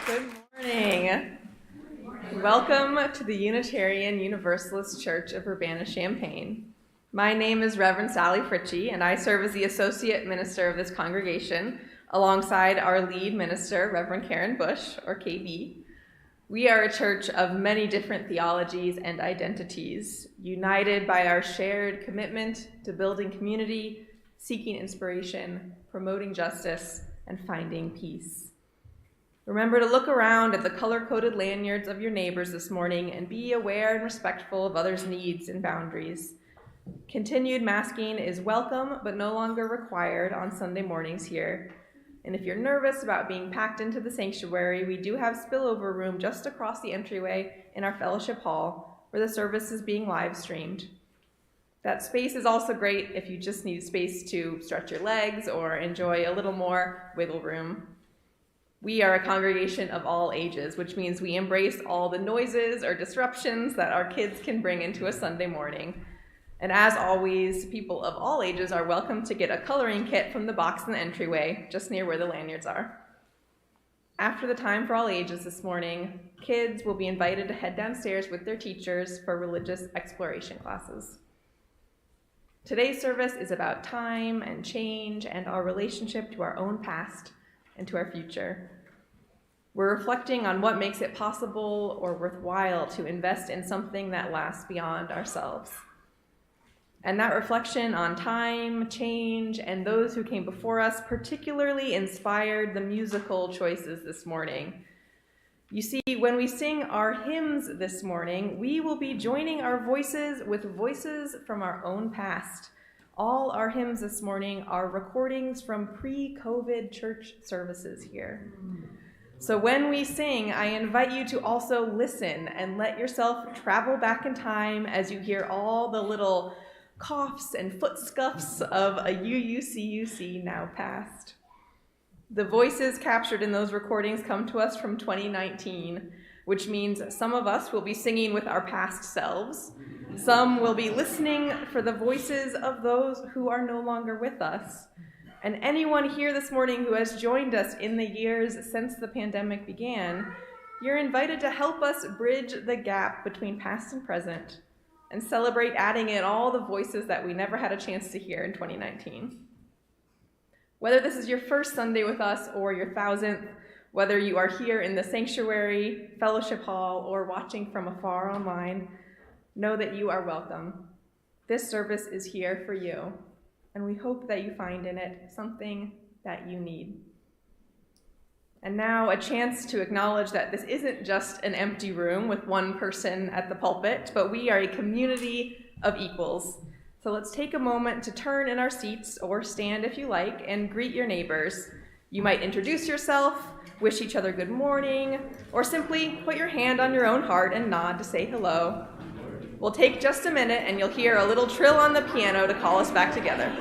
Good morning. Welcome to the Unitarian Universalist Church of Urbana-Champaign. My name is Reverend Sally Fritchie, and I serve as the Associate Minister of this congregation alongside our lead minister, Reverend Karen Bush, or KB. We are a church of many different theologies and identities, united by our shared commitment to building community, seeking inspiration, promoting justice, and finding peace. Remember to look around at the color-coded lanyards of your neighbors this morning and be aware and respectful of others' needs and boundaries. Continued masking is welcome but no longer required on Sunday mornings here. And if you're nervous about being packed into the sanctuary, we do have spillover room just across the entryway in our fellowship hall where the service is being live streamed. That space is also great if you just need space to stretch your legs or enjoy a little more wiggle room. We are a congregation of all ages, which means we embrace all the noises or disruptions that our kids can bring into a Sunday morning. And as always, people of all ages are welcome to get a coloring kit from the box in the entryway, just near where the lanyards are. After the time for all ages this morning, kids will be invited to head downstairs with their teachers for religious exploration classes. Today's service is about time and change and our relationship to our own past and to our future. We're reflecting on what makes it possible or worthwhile to invest in something that lasts beyond ourselves. And that reflection on time, change, and those who came before us particularly inspired the musical choices this morning. You see, when we sing our hymns this morning, we will be joining our voices with voices from our own past. All our hymns this morning are recordings from pre-COVID church services here. So when we sing, I invite you to also listen and let yourself travel back in time as you hear all the little coughs and foot scuffs of a UUCUC now past. The voices captured in those recordings come to us from 2019, which means some of us will be singing with our past selves. Some will be listening for the voices of those who are no longer with us. And anyone here this morning who has joined us in the years since the pandemic began, you're invited to help us bridge the gap between past and present and celebrate adding in all the voices that we never had a chance to hear in 2019. Whether this is your first Sunday with us or your 1,000th, whether you are here in the sanctuary, fellowship hall, or watching from afar online, know that you are welcome. This service is here for you, and we hope that you find in it something that you need. And now a chance to acknowledge that this isn't just an empty room with one person at the pulpit, but we are a community of equals, So let's take a moment to turn in our seats, or stand if you like, and greet your neighbors. You might introduce yourself, wish each other good morning, or simply put your hand on your own heart and nod to say hello. We'll take just a minute and you'll hear a little trill on the piano to call us back together.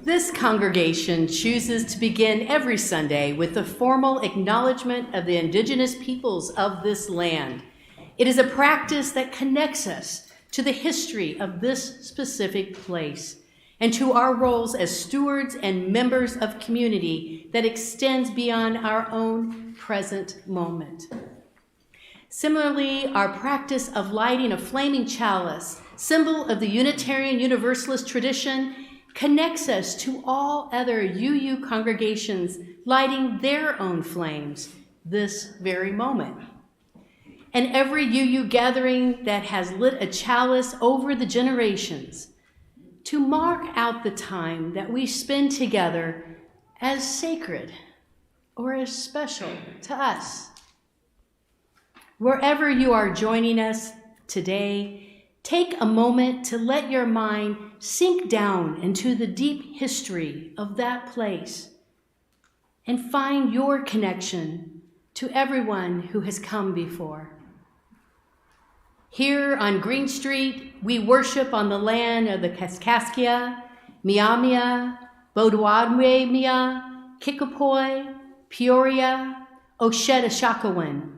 This congregation chooses to begin every Sunday with the formal acknowledgement of the indigenous peoples of this land. It is a practice that connects us to the history of this specific place and to our roles as stewards and members of community that extends beyond our own present moment. Similarly, our practice of lighting a flaming chalice, symbol of the Unitarian Universalist tradition, connects us to all other UU congregations lighting their own flames this very moment. And every UU gathering that has lit a chalice over the generations to mark out the time that we spend together as sacred or as special to us. Wherever you are joining us today, take a moment to let your mind sink down into the deep history of that place and find your connection to everyone who has come before. Here on Green Street, we worship on the land of the Kaskaskia, Miamia, Bodowadwemia, Kickapoo, Peoria, Oshedashakawan.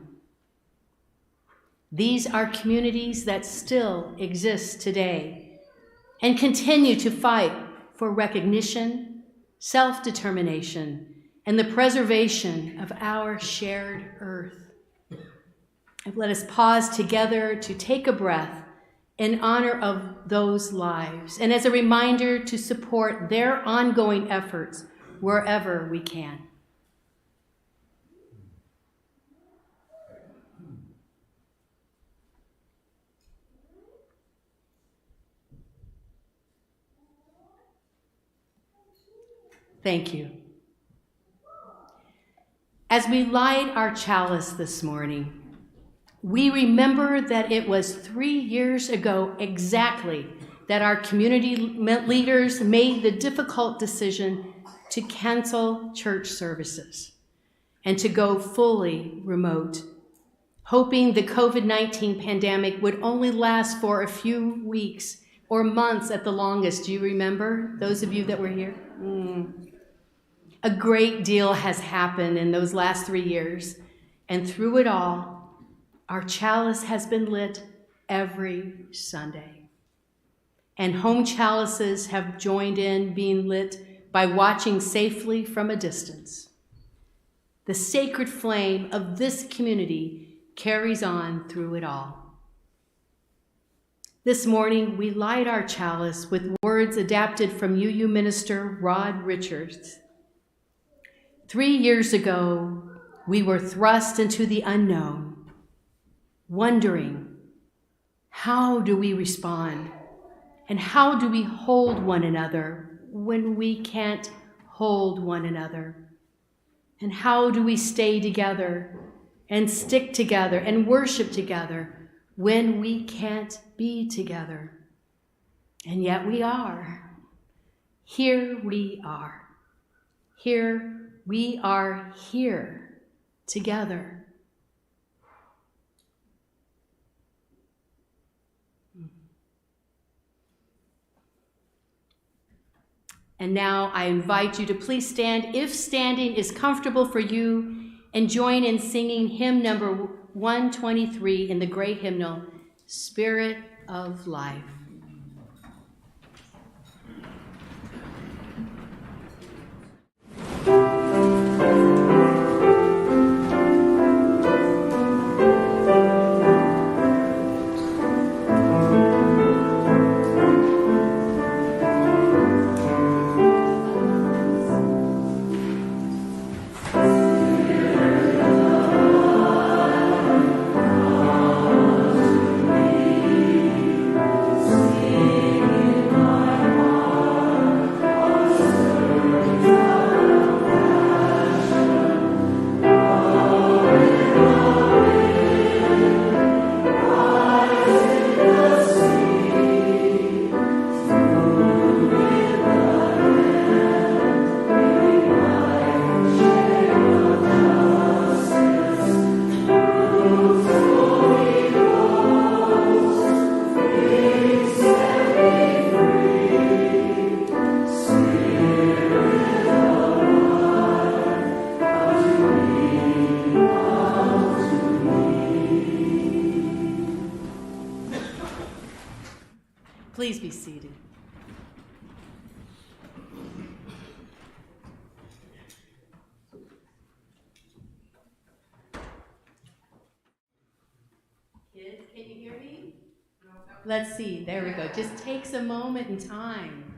These are communities that still exist today and continue to fight for recognition, self-determination, and the preservation of our shared earth. Let us pause together to take a breath in honor of those lives and as a reminder to support their ongoing efforts wherever we can. Thank you. As we light our chalice this morning, we remember that it was 3 years ago exactly that our community leaders made the difficult decision to cancel church services and to go fully remote, hoping the COVID-19 pandemic would only last for a few weeks or months at the longest. Do you remember, those of you that were here? A great deal has happened in those last 3 years, and through it all, our chalice has been lit every Sunday. And home chalices have joined in being lit by watching safely from a distance. The sacred flame of this community carries on through it all. This morning, we light our chalice with words adapted from UU minister Rod Richards. 3 years ago, we were thrust into the unknown, wondering, how do we respond? And how do we hold one another when we can't hold one another? And how do we stay together and stick together and worship together when we can't be together? And yet we are. Here we are. Here we are here together. And now I invite you to please stand, if standing is comfortable for you, and join in singing hymn number 123 in the great hymnal, Spirit of Life. Please be seated. Kids, can you hear me? Let's see. There we go. Just takes a moment in time.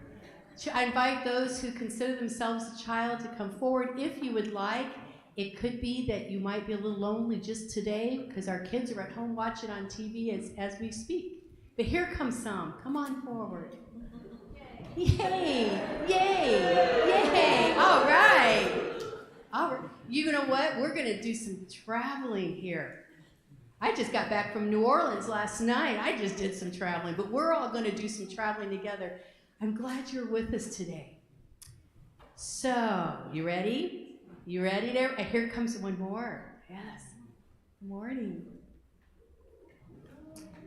I invite those who consider themselves a child to come forward if you would like. It could be that you might be a little lonely just today because our kids are at home watching on TV as we speak. But here comes some. Come on forward. Yay! Yay! Yay! All right. All right. You know what? We're going to do some traveling here. I just got back from New Orleans last night. I just did some traveling, but we're all going to do some traveling together. I'm glad you're with us today. So, you ready? You ready there? Here comes one more. Yes. Good morning.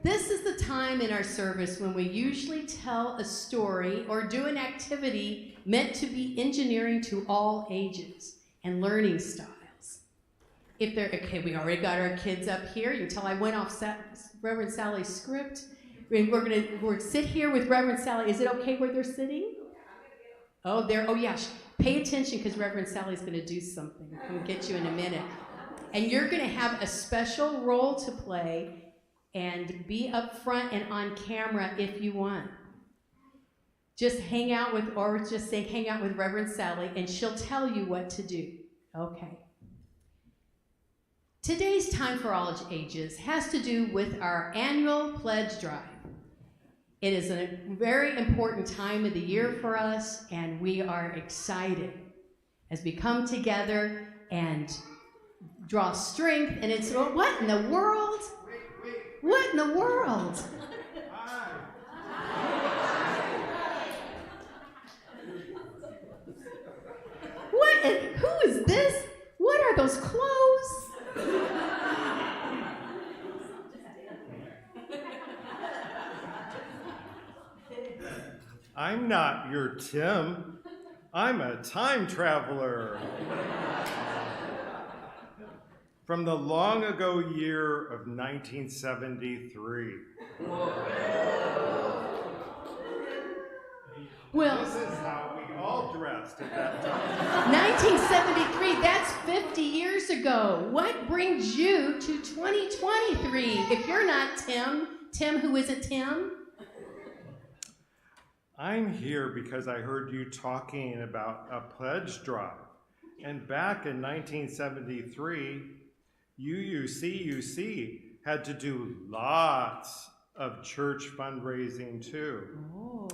This is the time in our service when we usually tell a story or do an activity meant to be engineering to all ages and learning styles. If they're, okay, we already got our kids up here. You can tell I went off Reverend Sally's script. We're sit here with Reverend Sally. Is it okay where they're sitting? Oh, yeah. Pay attention because Reverend Sally's going to do something. We'll get you in a minute. And you're going to have a special role to play and be up front and on camera if you want. Just hang out with Reverend Sally, and she'll tell you what to do. Okay. Today's Time for All Ages has to do with our annual pledge drive. It is a very important time of the year for us, and we are excited as we come together and draw strength. And it's, what in the world? What in the world? What? Who is this? What are those clothes? I'm not your Tim. I'm a time traveler. From the long ago year of 1973. Well, this is how we all dressed at that time. 1973, that's 50 years ago. What brings you to 2023? If you're not Tim, who isn't Tim? I'm here because I heard you talking about a pledge drive. And back in 1973, UUCUC had to do lots of church fundraising too. Oh.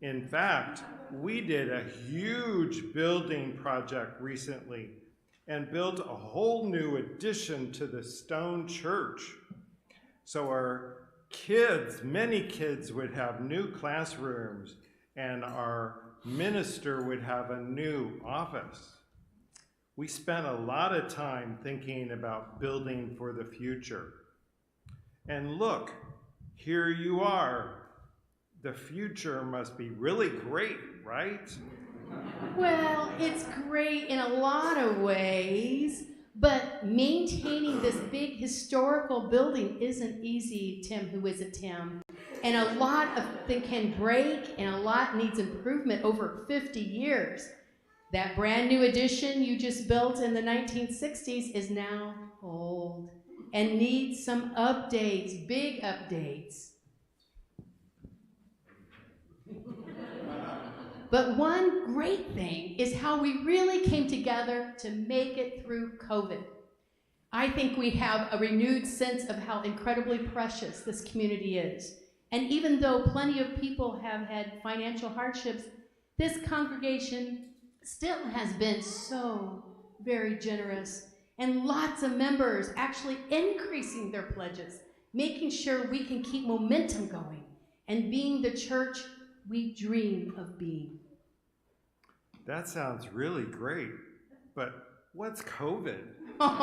In fact, we did a huge building project recently and built a whole new addition to the stone church. So our kids, many kids, would have new classrooms, and our minister would have a new office. We spent a lot of time thinking about building for the future. And look, here you are. The future must be really great, right? Well, it's great in a lot of ways, but maintaining this big historical building isn't easy, Tim, who is a Tim. And a lot of things can break, and a lot needs improvement over 50 years. That brand new addition you just built in the 1960s is now old and needs some updates, big updates. But one great thing is how we really came together to make it through COVID. I think we have a renewed sense of how incredibly precious this community is. And even though plenty of people have had financial hardships, this congregation still has been so very generous, and lots of members actually increasing their pledges, making sure we can keep momentum going and being the church we dream of being. That sounds really great, but what's COVID? Oh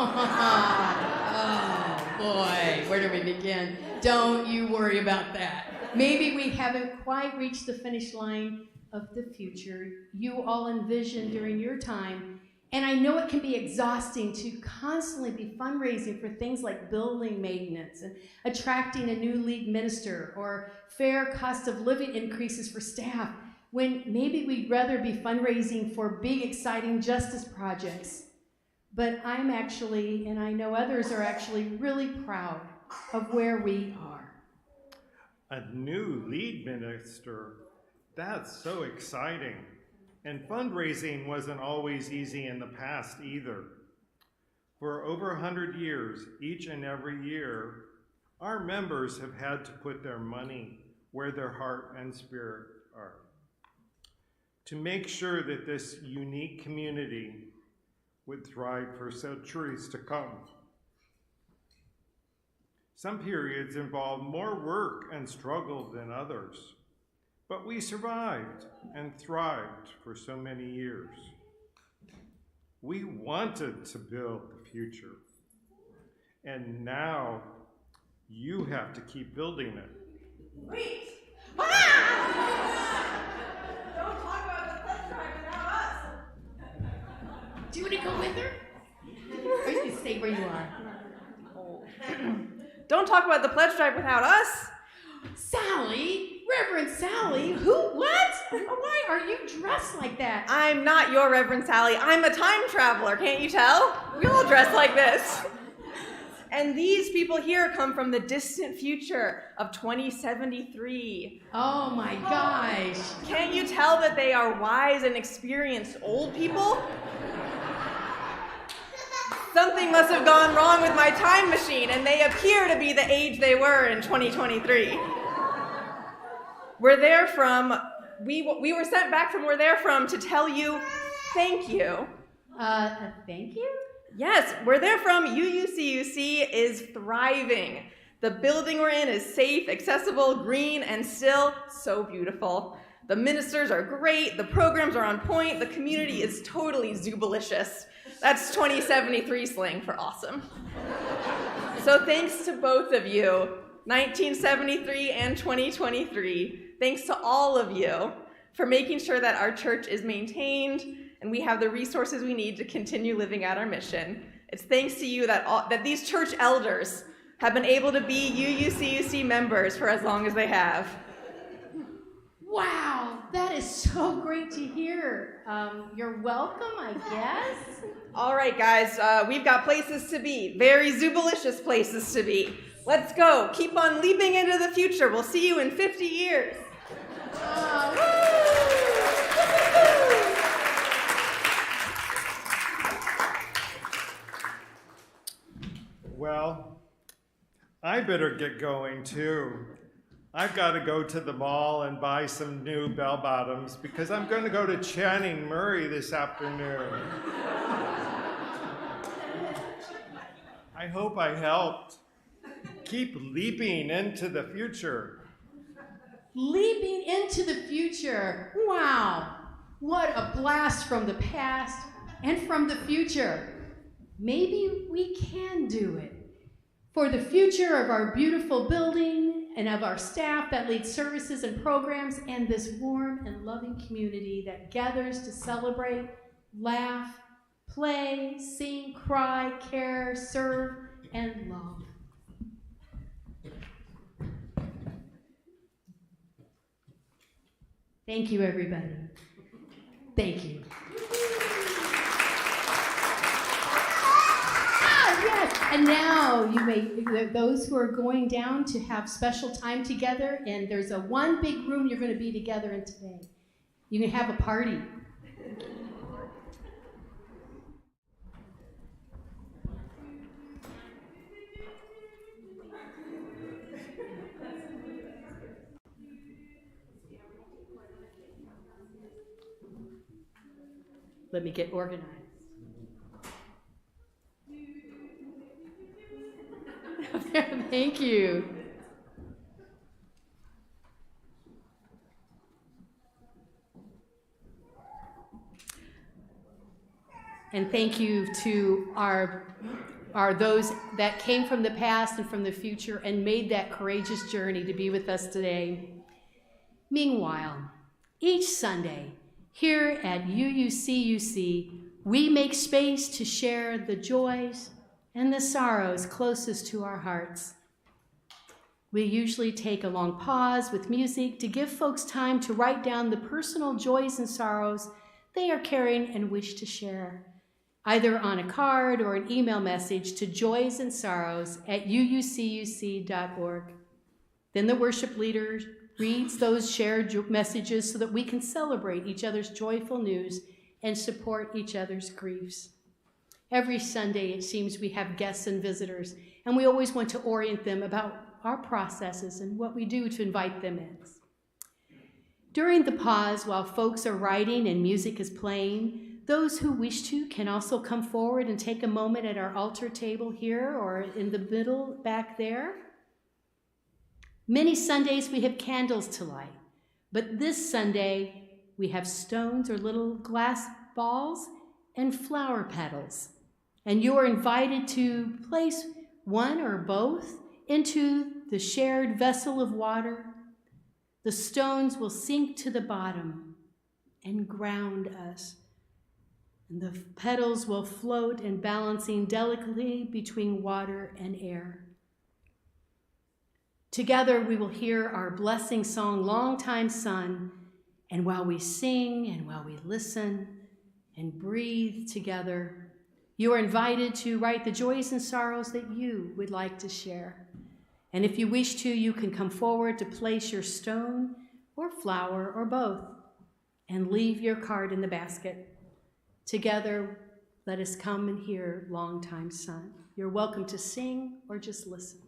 boy, where do we begin? Don't you worry about that. Maybe we haven't quite reached the finish line of the future you all envisioned during your time. And I know it can be exhausting to constantly be fundraising for things like building maintenance and attracting a new lead minister or fair cost of living increases for staff, when maybe we'd rather be fundraising for big, exciting justice projects. But I'm actually, and I know others are actually, really proud of where we are. A new lead minister? That's so exciting. And fundraising wasn't always easy in the past either. For over 100 years, each and every year, our members have had to put their money where their heart and spirit are, to make sure that this unique community would thrive for centuries to come. Some periods involved more work and struggle than others, but we survived and thrived for so many years. We wanted to build the future, and now you have to keep building it. Wait! Ah! Don't talk about the pledge drive without us! Do you want to go with her? Or you can stay where you are? Don't talk about the pledge drive without us! Sally? Reverend Sally? Who? What? Why are you dressed like that? I'm not your Reverend Sally. I'm a time traveler, can't you tell? We all dress like this. And these people here come from the distant future of 2073. Oh my gosh. Can't you tell that they are wise and experienced old people? Something must have gone wrong with my time machine, and they appear to be the age they were in 2023. We were sent back from where they're from to tell you thank you. Thank you? Yes, where they're from, UUCUC is thriving. The building we're in is safe, accessible, green, and still so beautiful. The ministers are great, the programs are on point, the community is totally zoobalicious. That's 2073 slang for awesome. So thanks to both of you, 1973 and 2023. Thanks to all of you for making sure that our church is maintained and we have the resources we need to continue living out our mission. It's thanks to you that these church elders have been able to be UUCUC members for as long as they have. Wow, that is so great to hear. You're welcome, I guess. All right, guys, we've got places to be, very zoobalicious places to be. Let's go. Keep on leaping into the future. We'll see you in 50 years. Well, I better get going too. I've got to go to the mall and buy some new bell-bottoms because I'm going to go to Channing Murray this afternoon. I hope I helped. Keep leaping into the future. Leaping into the future. Wow, what a blast from the past and from the future. Maybe we can do it. For the future of our beautiful building and of our staff that leads services and programs and this warm and loving community that gathers to celebrate, laugh, play, sing, cry, care, serve, and love. Thank you, everybody. Thank you. Yes, and now you may, those who are going down to have special time together, and there's a one big room you're going to be together in today. You can have a party. Let me get organized. Thank you. And thank you to our those that came from the past and from the future and made that courageous journey to be with us today. Meanwhile, each Sunday here at UUCUC, we make space to share the joys and the sorrows closest to our hearts. We usually take a long pause with music to give folks time to write down the personal joys and sorrows they are carrying and wish to share, either on a card or an email message to joysandsorrows@uucuc.org. Then the worship leader reads those shared messages so that we can celebrate each other's joyful news and support each other's griefs. Every Sunday, it seems we have guests and visitors, and we always want to orient them about our processes and what we do to invite them in. During the pause, while folks are writing and music is playing, those who wish to can also come forward and take a moment at our altar table here or in the middle back there. Many Sundays we have candles to light, but this Sunday we have stones or little glass balls and flower petals. And you are invited to place one or both into the shared vessel of water. The stones will sink to the bottom and ground us. And the petals will float and balancing delicately between water and air. Together we will hear our blessing song, Longtime Son, and while we sing and while we listen and breathe together, you are invited to write the joys and sorrows that you would like to share. And if you wish to, you can come forward to place your stone or flower or both and leave your card in the basket. Together, let us come and hear Longtime Son. You're welcome to sing or just listen.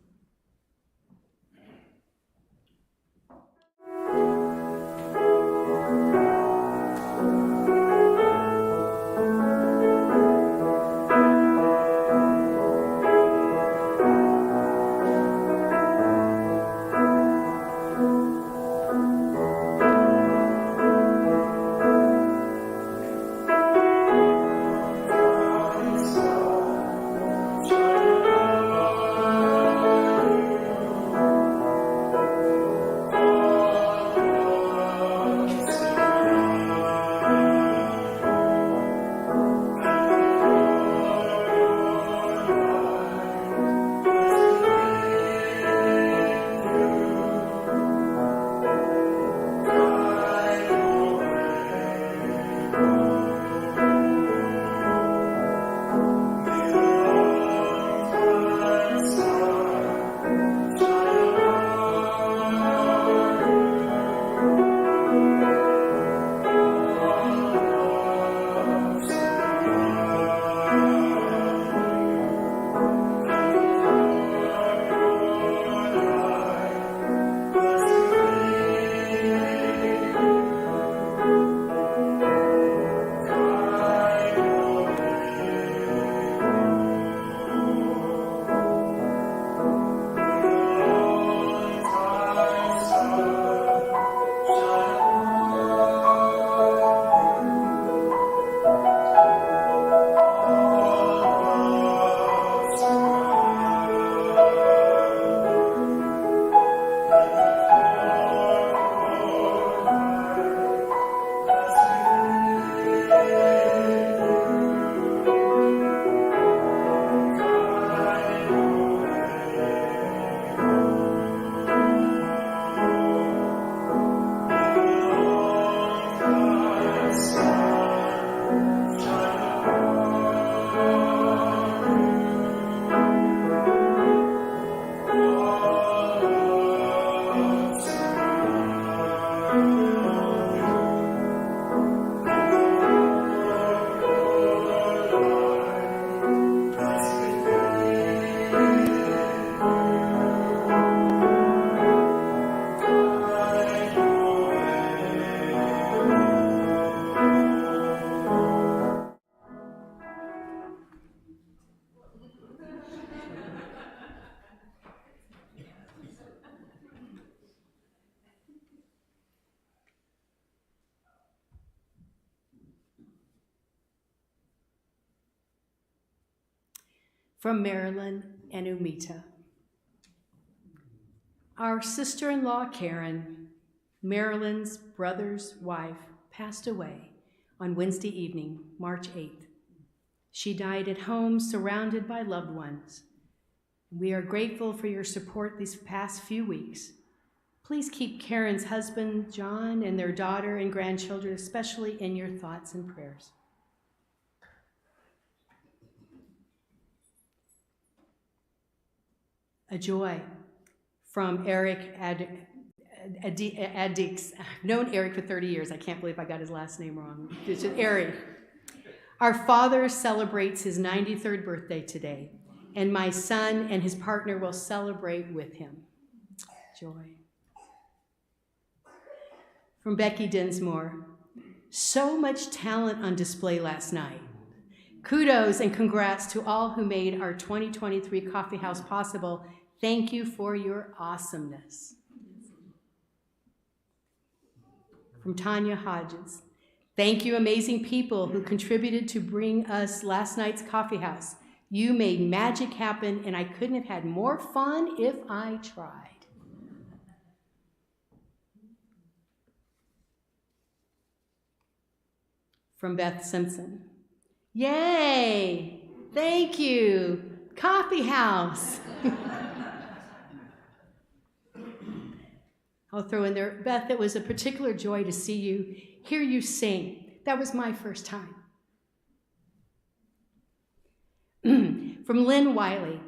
from Marilyn and Umita. Our sister-in-law, Karen, Marilyn's brother's wife, passed away on Wednesday evening, March 8th. She died at home, surrounded by loved ones. We are grateful for your support these past few weeks. Please keep Karen's husband, John, and their daughter and grandchildren, especially in your thoughts and prayers. A joy from Eric Addix. I've known Eric for 30 years. I can't believe I got his last name wrong. It's just Eric. Our father celebrates his 93rd birthday today, and my son and his partner will celebrate with him. Joy. From Becky Dinsmore. So much talent on display last night. Kudos and congrats to all who made our 2023 Coffee House possible. Thank you for your awesomeness. From Tanya Hodges. Thank you, amazing people who contributed to bring us last night's coffee house. You made magic happen, and I couldn't have had more fun if I tried. From Beth Simpson. Yay! Thank you, coffee house. I'll throw in there, Beth, it was a particular joy to see you, hear you sing. That was my first time. From Lynn Wiley,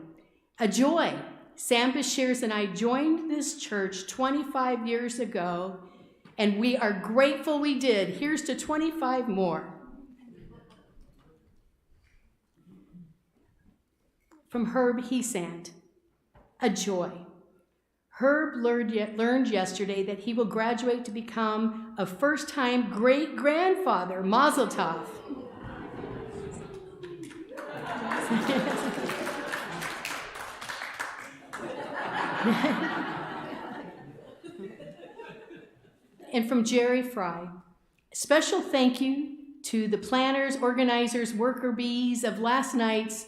a joy. Sam Bashirs and I joined this church 25 years ago, and we are grateful we did. Here's to 25 more. From Herb Heesand, a joy. Herb learned yesterday that he will graduate to become a first-time great-grandfather, Mazel Tov. And from Jerry Fry, special thank you to the planners, organizers, worker bees of last night's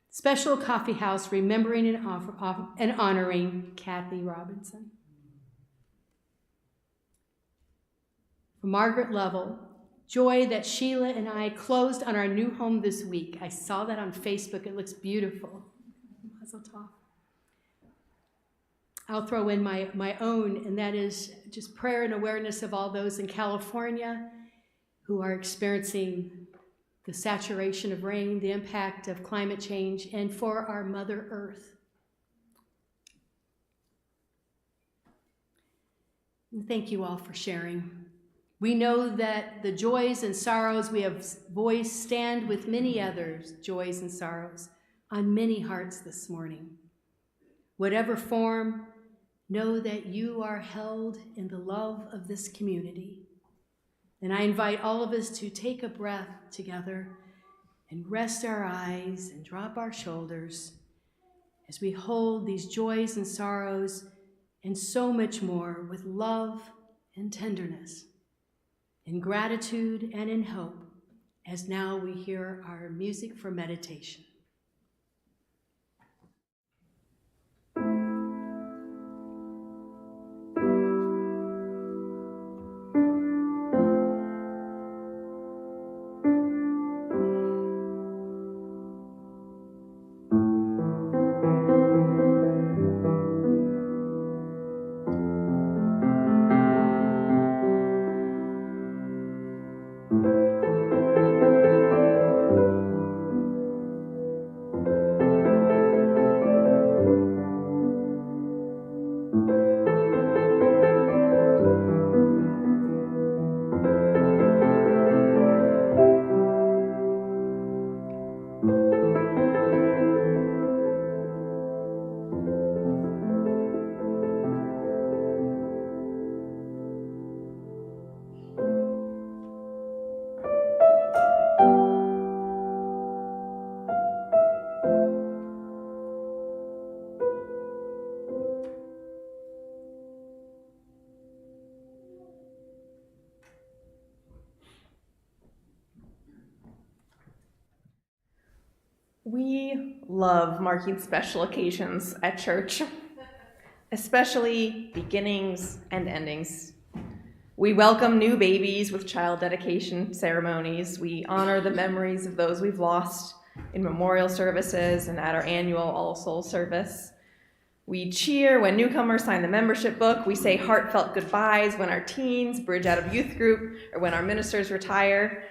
special coffee house, remembering and honoring Kathy Robinson. From Margaret Lovell, joy that Sheila and I closed on our new home this week. I saw that on Facebook. It looks beautiful. Mazel tov. I'll throw in my own, and that is just prayer and awareness of all those in California who are experiencing the saturation of rain, the impact of climate change, and for our Mother Earth. And thank you all for sharing. We know that the joys and sorrows we have voiced stand with many others' joys and sorrows on many hearts this morning. Whatever form, know that you are held in the love of this community. And I invite all of us to take a breath together and rest our eyes and drop our shoulders as we hold these joys and sorrows and so much more with love and tenderness, in gratitude and in hope, as now we hear our music for meditation. love marking special occasions at church, especially beginnings and endings. We welcome new babies with child dedication ceremonies. We honor the memories of those we've lost in memorial services and at our annual All Souls service. We cheer when newcomers sign the membership book. We say heartfelt goodbyes when our teens bridge out of youth group or when our ministers retire.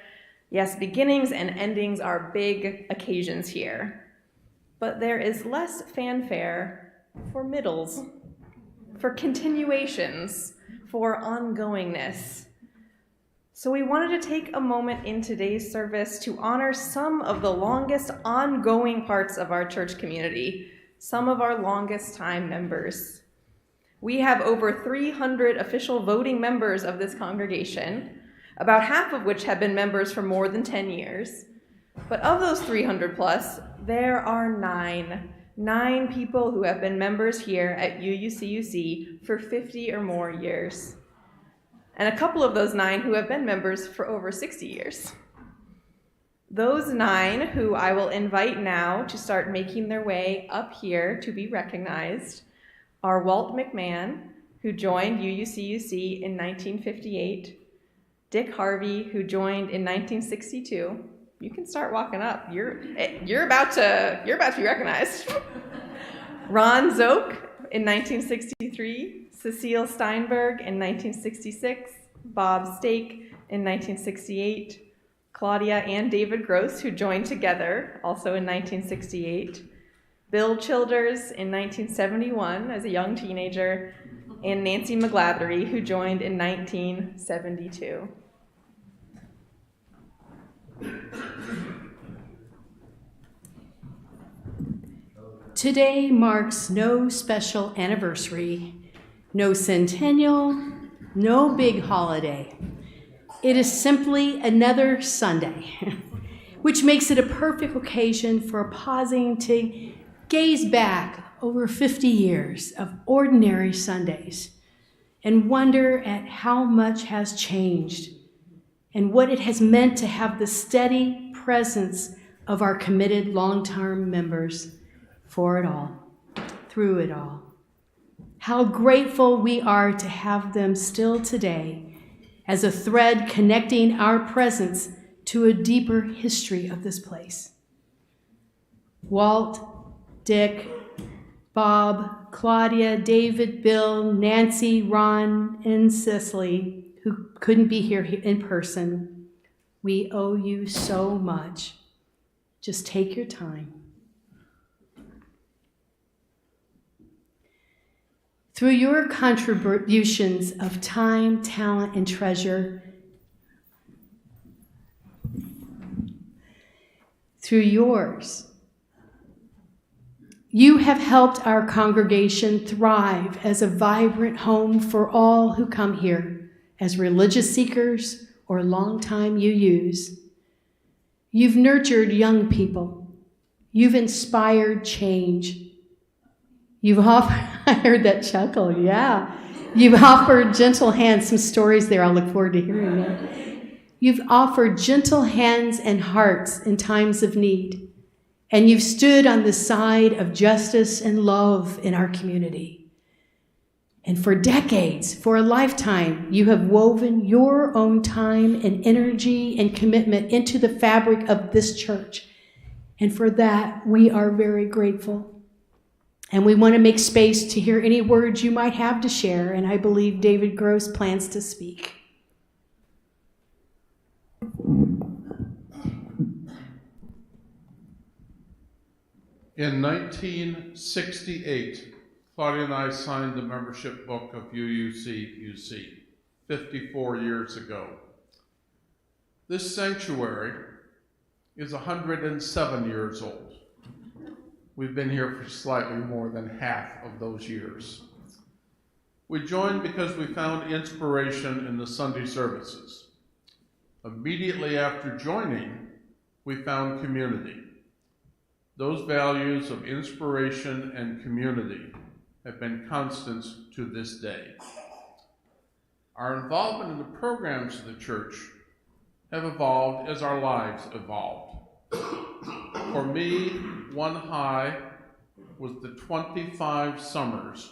Yes, beginnings and endings are big occasions here. But there is less fanfare for middles, for continuations, for ongoingness. So we wanted to take a moment in today's service to honor some of the longest ongoing parts of our church community, some of our longest time members. We have over 300 official voting members of this congregation, about half of which have been members for more than 10 years. But of those 300 plus, there are nine people who have been members here at UUCUC for 50 or more years. And a couple of those 9 who have been members for over 60 years. Those 9 who I will invite now to start making their way up here to be recognized are Walt McMahon, who joined UUCUC in 1958, Dick Harvey, who joined in 1962. You can start walking up. You're about to be recognized. Ron Zoke in 1963, Cecile Steinberg in 1966, Bob Stake in 1968, Claudia and David Gross, who joined together, also in 1968, Bill Childers in 1971 as a young teenager, and Nancy McGlathery, who joined in 1972. Today marks no special anniversary, no centennial, no big holiday. It is simply another Sunday, which makes it a perfect occasion for pausing to gaze back over 50 years of ordinary Sundays and wonder at how much has changed and what it has meant to have the steady presence of our committed long-term members for it all, through it all. How grateful we are to have them still today as a thread connecting our presence to a deeper history of this place. Walt, Dick, Bob, Claudia, David, Bill, Nancy, Ron, and Cicely, who couldn't be here in person, we owe you so much. Just take your time. Through your contributions of time, talent, and treasure, through yours, you have helped our congregation thrive as a vibrant home for all who come here as religious seekers or longtime UUs. You've nurtured young people. You've inspired change. You've offered, I heard that chuckle, yeah. You've offered gentle hands, some stories there, I'll look forward to hearing that. You've offered gentle hands and hearts in times of need, and you've stood on the side of justice and love in our community. And for decades, for a lifetime, you have woven your own time and energy and commitment into the fabric of this church. And for that, we are very grateful. And we want to make space to hear any words you might have to share, and I believe David Gross plans to speak. In 1968, Claudia and I signed the membership book of UUCUC 54 years ago. This sanctuary is 107 years old. We've been here for slightly more than half of those years. We joined because we found inspiration in the Sunday services. Immediately after joining, we found community. Those values of inspiration and community have been constants to this day. Our involvement in the programs of the church have evolved as our lives evolved. For me, One high was the 25 summers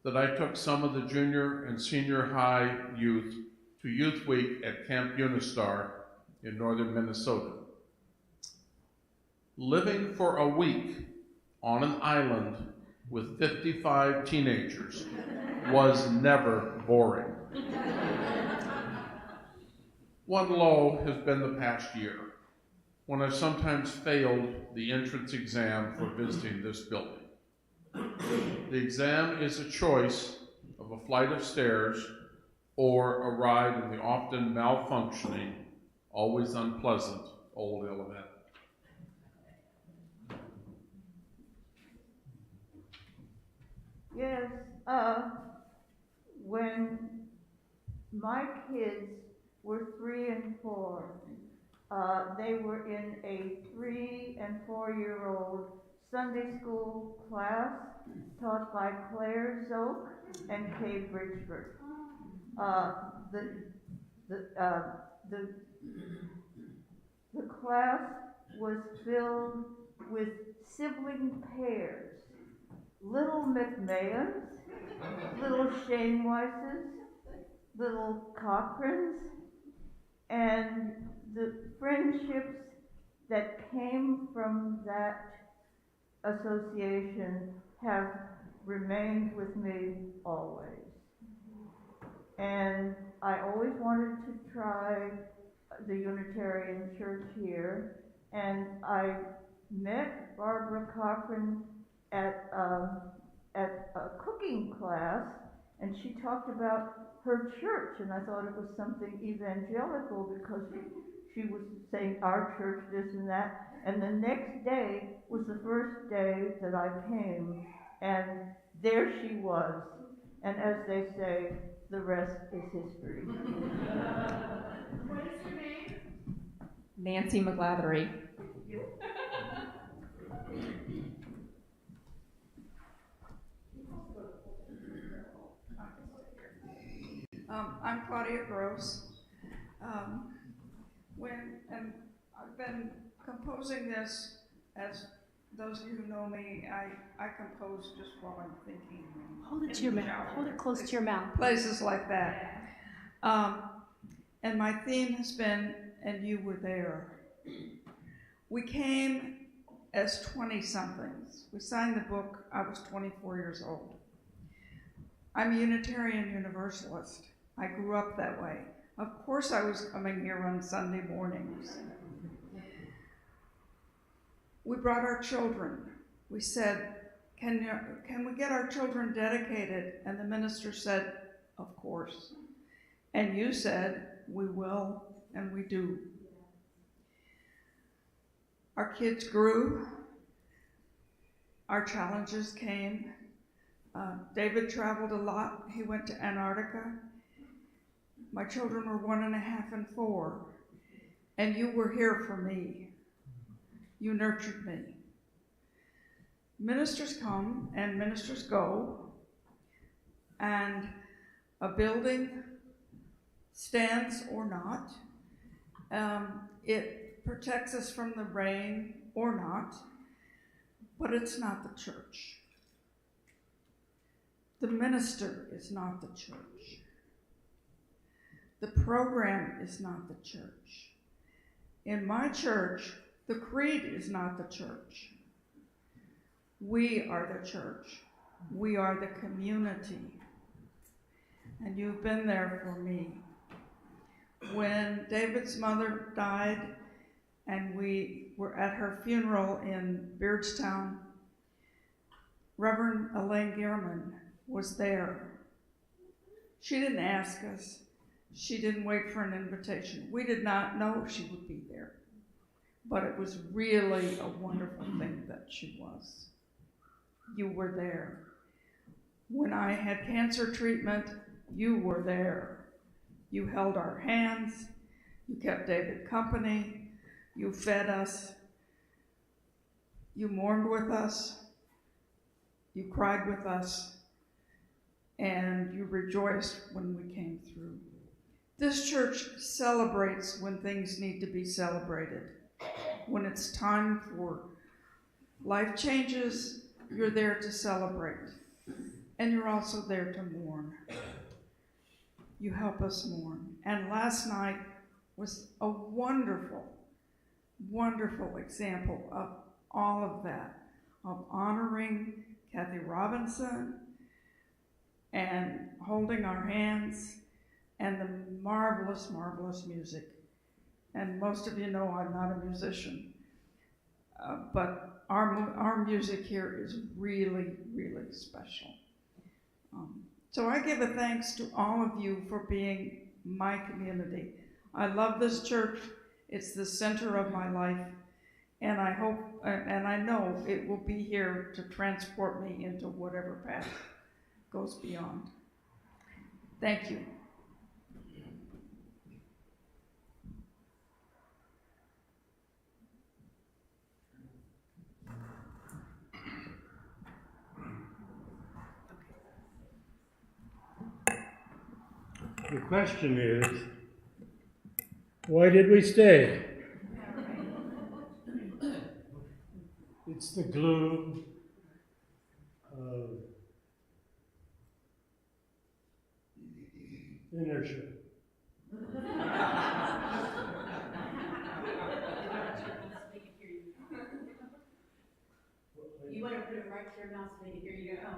that I took some of the junior and senior high youth to Youth Week at Camp Unistar in northern Minnesota. Living for a week on an island with 55 teenagers was never boring. One low has been the past year, when I've sometimes failed the entrance exam for visiting this building. The exam is a choice of a flight of stairs or a ride in the often malfunctioning, always unpleasant old elevator. Yes, when my kids were 3 and 4, they were in a 3 and 4-year-old Sunday school class taught by Claire Zoke and Kay Bridgeford. The class was filled with sibling pairs, little McMahons, little Shanewises, little Cochrans, and the friendships that came from that association have remained with me always. And I always wanted to try the Unitarian Church here, and I met Barbara Cochran at a cooking class, and she talked about her church, and I thought it was something evangelical because she was saying our church this and that, and the next day was the first day that I came, and there she was, and as they say, the rest is history. What is your name? Nancy McGlathery. I'm Claudia Gross. I've been composing this, as those of you who know me, I compose just while I'm thinking. Hold it to your mouth. Hold it close to your mouth. Places like that. And my theme has been, and you were there. We came as 20-somethings. We signed the book, I was 24 years old. I'm a Unitarian Universalist. I grew up that way. Of course I was coming here on Sunday mornings. We brought our children. We said, can we get our children dedicated? And the minister said, of course. And you said, we will, and we do. Our kids grew. Our challenges came. David traveled a lot. He went to Antarctica. My children were 1.5 and 4. And you were here for me. You nurtured me. Ministers come and ministers go. And a building stands or not. It protects us from the rain or not. But it's not the church. The minister is not the church. The program is not the church. In my church, the creed is not the church. We are the church. We are the community. And you've been there for me. When David's mother died and we were at her funeral in Beardstown, Reverend Elaine Gehrman was there. She didn't ask us. She didn't wait for an invitation. We did not know she would be there. But it was really a wonderful thing that she was. You were there. When I had cancer treatment, you were there. You held our hands. You kept David company. You fed us. You mourned with us. You cried with us. And you rejoiced when we came through. This church celebrates when things need to be celebrated. When it's time for Life changes, you're there to celebrate. And you're also there to mourn. You help us mourn. And last night was a wonderful, wonderful example of all of that, of honoring Kathy Robinson and holding our hands and the marvelous, marvelous music. And most of you know I'm not a musician, but our music here is really, really special. So I give a thanks to all of you for being my community. I love this church. It's the center of my life. And I hope, and I know it will be here to transport me into whatever path goes beyond. Thank you. The question is, why did we stay? It's the glue of inertia. You want to put it right to your mouth so they can hear you at home.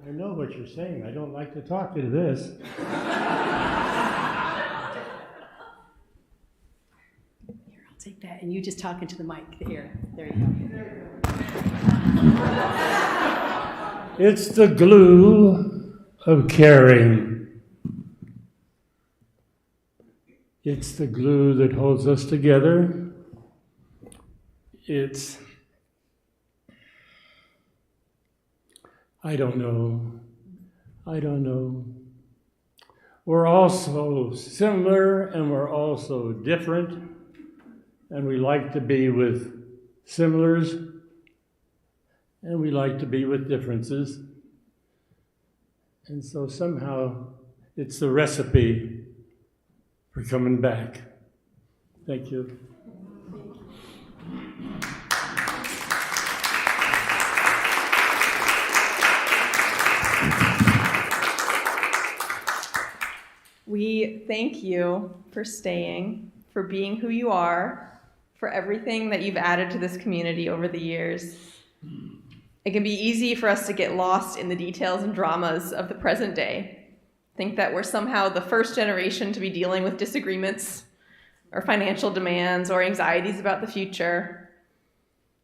I know what you're saying. I don't like to talk to this. Here, I'll take that. And you just talk into the mic. Here. There you go. It's the glue of caring. It's the glue that holds us together. It's, I don't know. We're all so similar and we're also different. And we like to be with similars and we like to be with differences. And so somehow it's the recipe for coming back. Thank you. We thank you for staying, for being who you are, for everything that you've added to this community over the years. It can be easy for us to get lost in the details and dramas of the present day. Think that we're somehow the first generation to be dealing with disagreements or financial demands or anxieties about the future.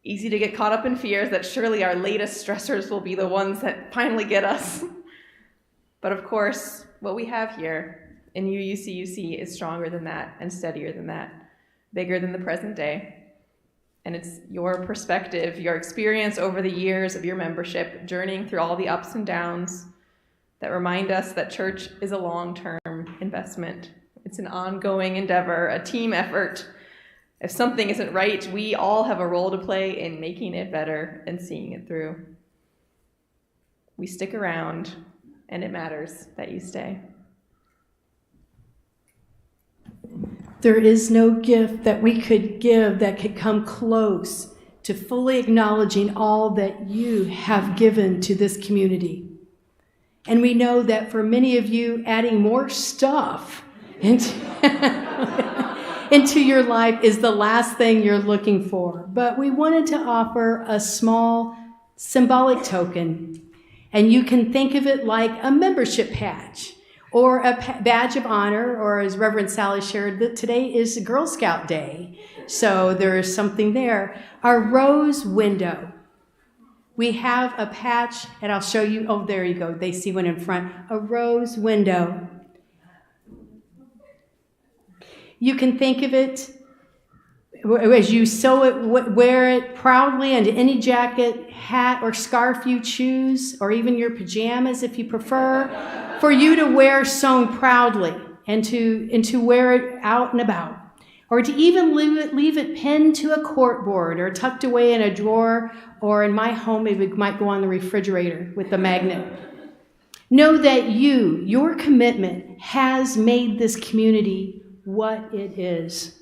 Easy to get caught up in fears that surely our latest stressors will be the ones that finally get us. But of course, what we have here in UUCUC is stronger than that and steadier than that, bigger than the present day. And it's your perspective, your experience over the years of your membership, journeying through all the ups and downs that remind us that church is a long-term investment. It's an ongoing endeavor, a team effort. If something isn't right, we all have a role to play in making it better and seeing it through. We stick around, and it matters that you stay. There is no gift that we could give that could come close to fully acknowledging all that you have given to this community. And we know that for many of you, adding more stuff into, into your life is the last thing you're looking for. But we wanted to offer a small symbolic token, and you can think of it like a membership patch or a badge of honor, or as Reverend Sally shared, that today is Girl Scout Day. So there is something there. Our rose window. We have a patch, and I'll show you. Oh, there you go. They see one in front. A rose window. You can think of it as you sew it, wear it proudly into any jacket, hat, or scarf you choose, or even your pajamas if you prefer, for you to wear sewn proudly and to wear it out and about. Or to even leave it pinned to a corkboard or tucked away in a drawer, or in my home, it might go on the refrigerator with the magnet. Know that your commitment has made this community what it is.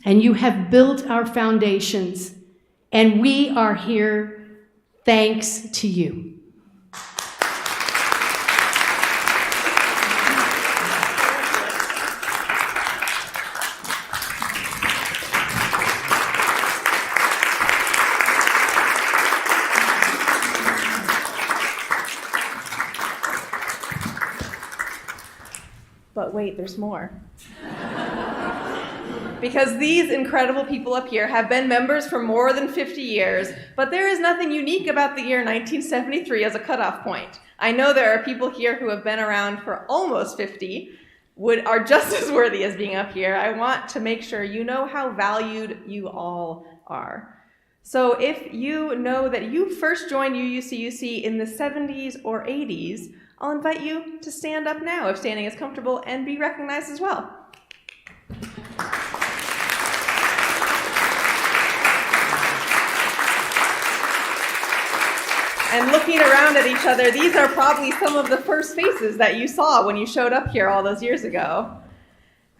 And you have built our foundations, And we are here thanks to you. But wait, there's more. Because these incredible people up here have been members for more than 50 years, but there is nothing unique about the year 1973 as a cutoff point. I know there are people here who have been around for almost 50, are just as worthy as being up here. I want to make sure you know how valued you all are. So if you know that you first joined UUCUC in the 70s or 80s, I'll invite you to stand up now if standing is comfortable and be recognized as well. And looking around at each other, these are probably some of the first faces that you saw when you showed up here all those years ago.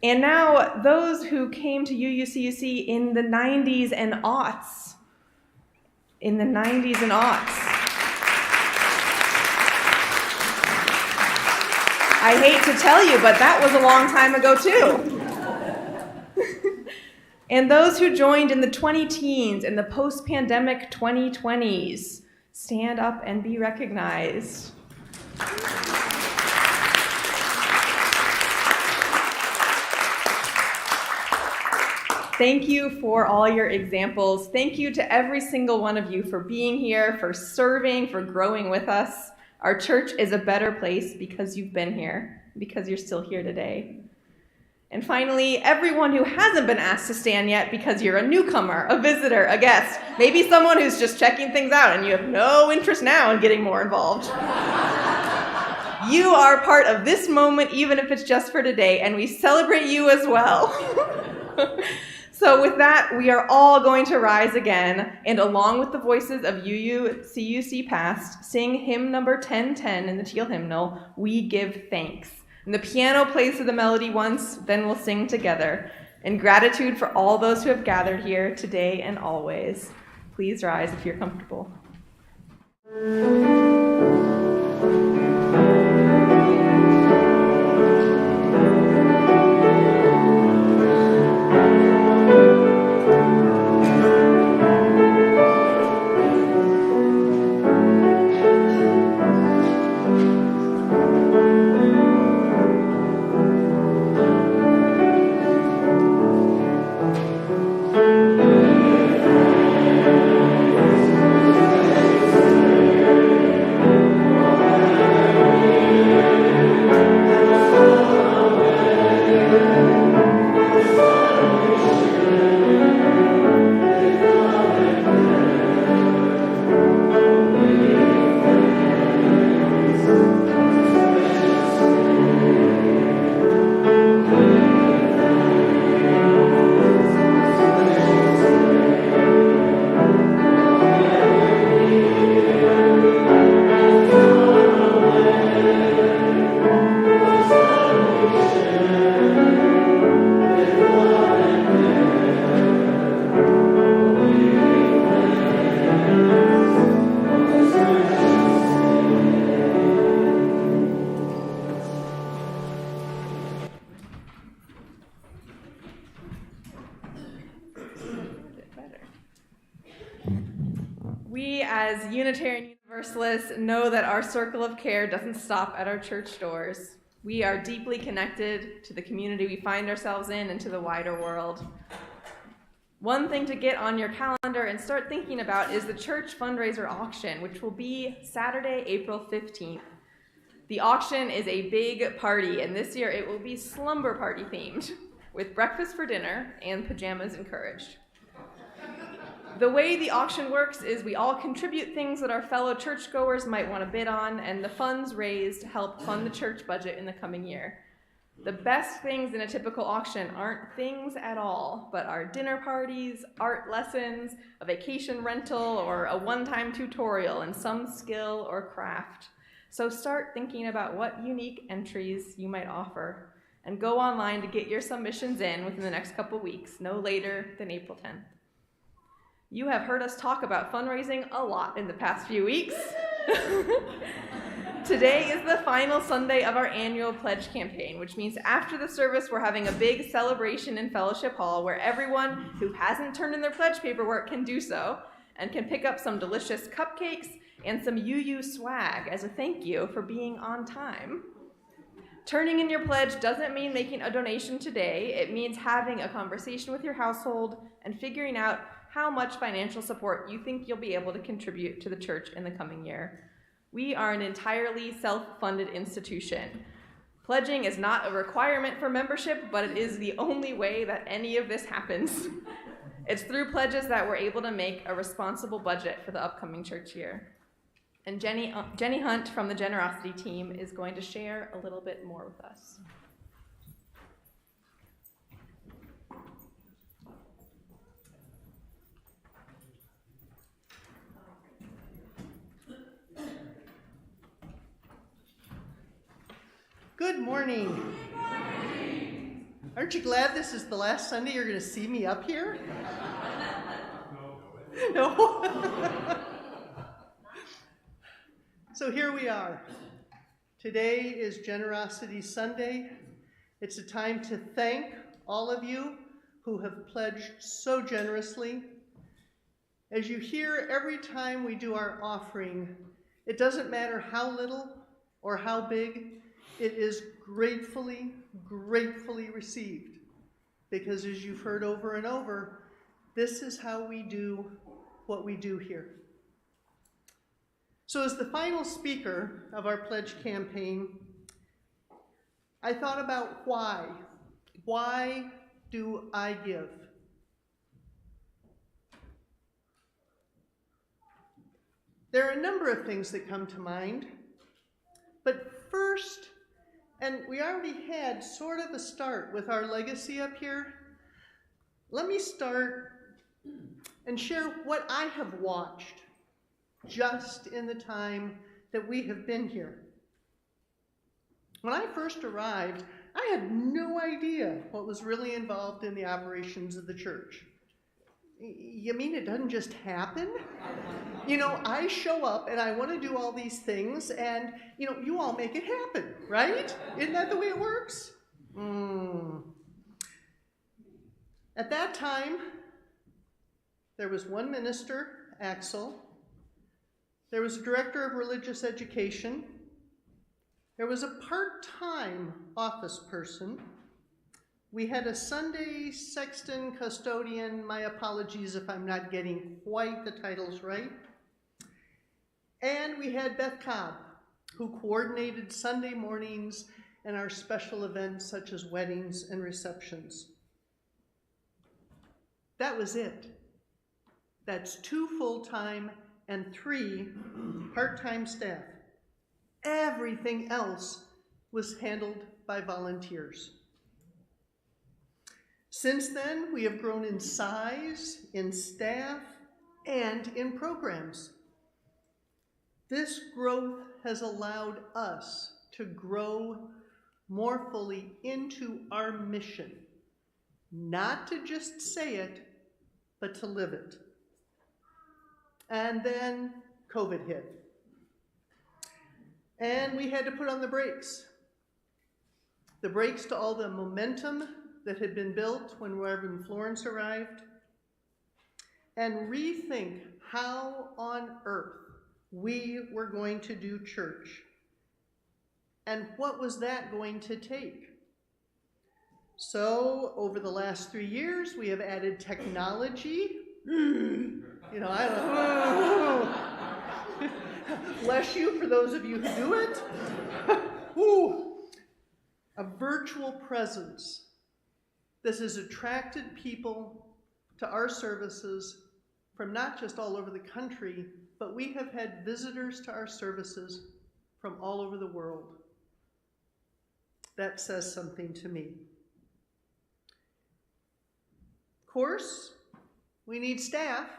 And now those who came to UUCUC in the 90s and aughts. In the 90s and aughts. I hate to tell you, but that was a long time ago too. And those who joined in the 20-teens and the post-pandemic 2020s, stand up and be recognized. Thank you for all your examples. Thank you to every single one of you for being here, for serving, for growing with us. Our church is a better place because you've been here, because you're still here today. And finally, everyone who hasn't been asked to stand yet because you're a newcomer, a visitor, a guest, maybe someone who's just checking things out and you have no interest now in getting more involved. You are part of this moment, even if it's just for today, and we celebrate you as well. So with that, we are all going to rise again, and along with the voices of UUCUC Past, sing hymn number 1010 in the Teal Hymnal, We Give Thanks. And the piano plays through the melody once, then we'll sing together. In gratitude for all those who have gathered here today and always, please rise if you're comfortable. We, as Unitarian Universalists, know that our circle of care doesn't stop at our church doors. We are deeply connected to the community we find ourselves in and to the wider world. One thing to get on your calendar and start thinking about is the church fundraiser auction, which will be Saturday, April 15th. The auction is a big party, and this year it will be slumber party themed, with breakfast for dinner and pajamas encouraged. The way the auction works is we all contribute things that our fellow churchgoers might want to bid on, and the funds raised help fund the church budget in the coming year. The best things in a typical auction aren't things at all, but are dinner parties, art lessons, a vacation rental, or a one-time tutorial in some skill or craft. So start thinking about what unique entries you might offer, and go online to get your submissions in within the next couple weeks, no later than April 10th. You have heard us talk about fundraising a lot in the past few weeks. Today is the final Sunday of our annual pledge campaign, which means after the service, we're having a big celebration in Fellowship Hall where everyone who hasn't turned in their pledge paperwork can do so and can pick up some delicious cupcakes and some UU swag as a thank you for being on time. Turning in your pledge doesn't mean making a donation today. It means having a conversation with your household and figuring out how much financial support you think you'll be able to contribute to the church in the coming year. We are an entirely self-funded institution. Pledging is not a requirement for membership, but it is the only way that any of this happens. It's through pledges that we're able to make a responsible budget for the upcoming church year. And Jenny Hunt from the Generosity team is going to share a little bit more with us. Good morning. Good morning. Aren't you glad this is the last Sunday you're going to see me up here? No. So here we are. Today is Generosity Sunday. It's a time to thank all of you who have pledged so generously. As you hear every time we do our offering, it doesn't matter how little or how big, it is gratefully, gratefully received. Because as you've heard over and over, this is how we do what we do here. So as the final speaker of our pledge campaign, I thought about why. Why do I give? There are a number of things that come to mind, but first, and we already had sort of a start with our legacy up here. Let me start and share what I have watched just in the time that we have been here. When I first arrived, I had no idea what was really involved in the operations of the church. You mean it doesn't just happen? You know, I show up and I want to do all these things and, you all make it happen, right? Isn't that the way it works? At that time, there was one minister, Axel. There was a director of religious education. There was a part-time office person. We had a Sunday sexton custodian. My apologies if I'm not getting quite the titles right. And we had Beth Cobb, who coordinated Sunday mornings and our special events such as weddings and receptions. That was it. That's 2 full-time and 3 part-time staff. Everything else was handled by volunteers. Since then, we have grown in size, in staff, and in programs. This growth has allowed us to grow more fully into our mission, not to just say it, but to live it. And then COVID hit. And we had to put on the brakes. The brakes to all the momentum that had been built when Reverend Florence arrived, and rethink how on earth we were going to do church. And what was that going to take? So over the last 3 years, we have added technology. I don't know. Bless you for those of you who do it. A virtual presence. This has attracted people to our services from not just all over the country, but we have had visitors to our services from all over the world. That says something to me. Of course, we need staff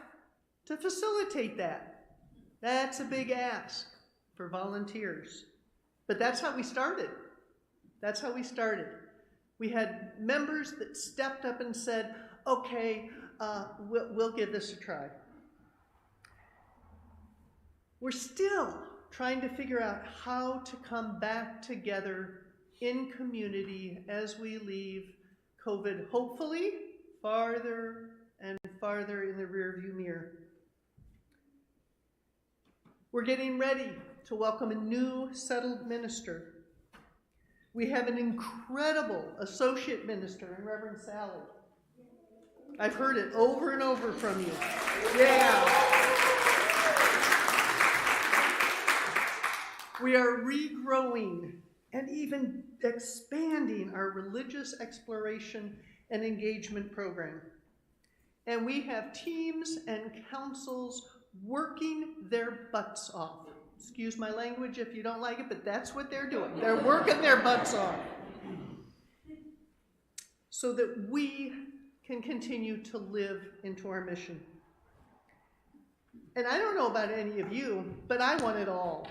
to facilitate that. That's a big ask for volunteers. But that's how we started. That's how we started. We had members that stepped up and said, okay, we'll give this a try. We're still trying to figure out how to come back together in community as we leave COVID, hopefully farther and farther in the rearview mirror. We're getting ready to welcome a new settled minister. We have an incredible associate minister in Reverend Sally. I've heard it over and over from you. Yeah. We are regrowing and even expanding our religious exploration and engagement program. And we have teams and councils working their butts off. Excuse my language if you don't like it, but that's what they're doing. They're working their butts off so that we can continue to live into our mission. And I don't know about any of you, but I want it all.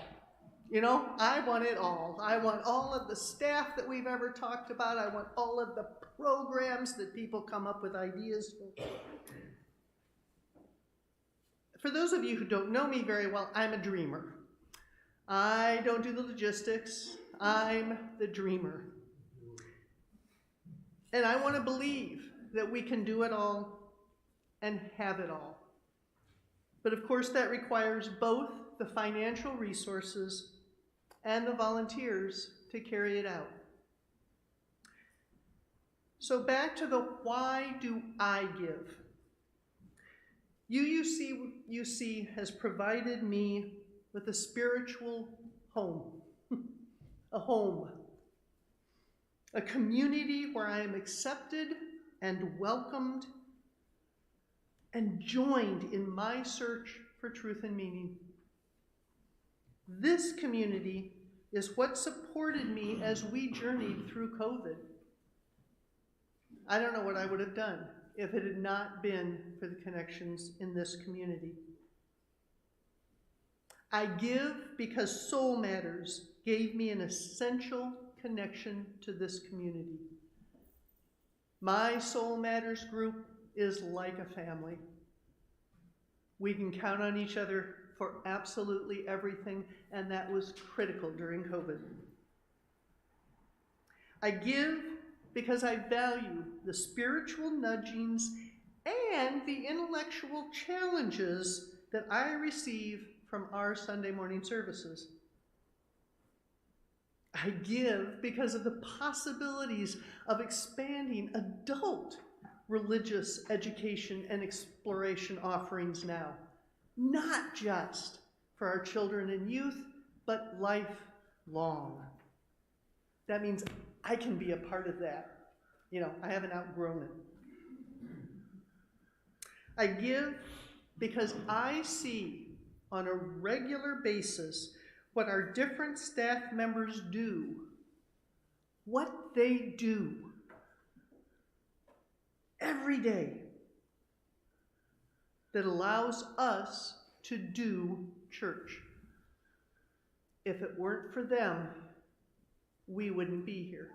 You know, I want it all. I want all of the staff that we've ever talked about. I want all of the programs that people come up with ideas for. For those of you who don't know me very well, I'm a dreamer. I don't do the logistics. I'm the dreamer. And I want to believe that we can do it all and have it all. But of course, that requires both the financial resources and the volunteers to carry it out. So back to the why do I give? UUCUC has provided me with a spiritual home, a community where I am accepted and welcomed and joined in my search for truth and meaning. This community is what supported me as we journeyed through COVID. I don't know what I would have done if it had not been for the connections in this community. I give because Soul Matters gave me an essential connection to this community. My Soul Matters group is like a family. We can count on each other for absolutely everything, and that was critical during COVID. I give because I value the spiritual nudgings and the intellectual challenges that I receive from our Sunday morning services. I give because of the possibilities of expanding adult religious education and exploration offerings now, not just for our children and youth, but lifelong. That means I can be a part of that. You know, I haven't outgrown it. I give because I see on a regular basis what our different staff members do, what they do every day that allows us to do church. If it weren't for them, we wouldn't be here.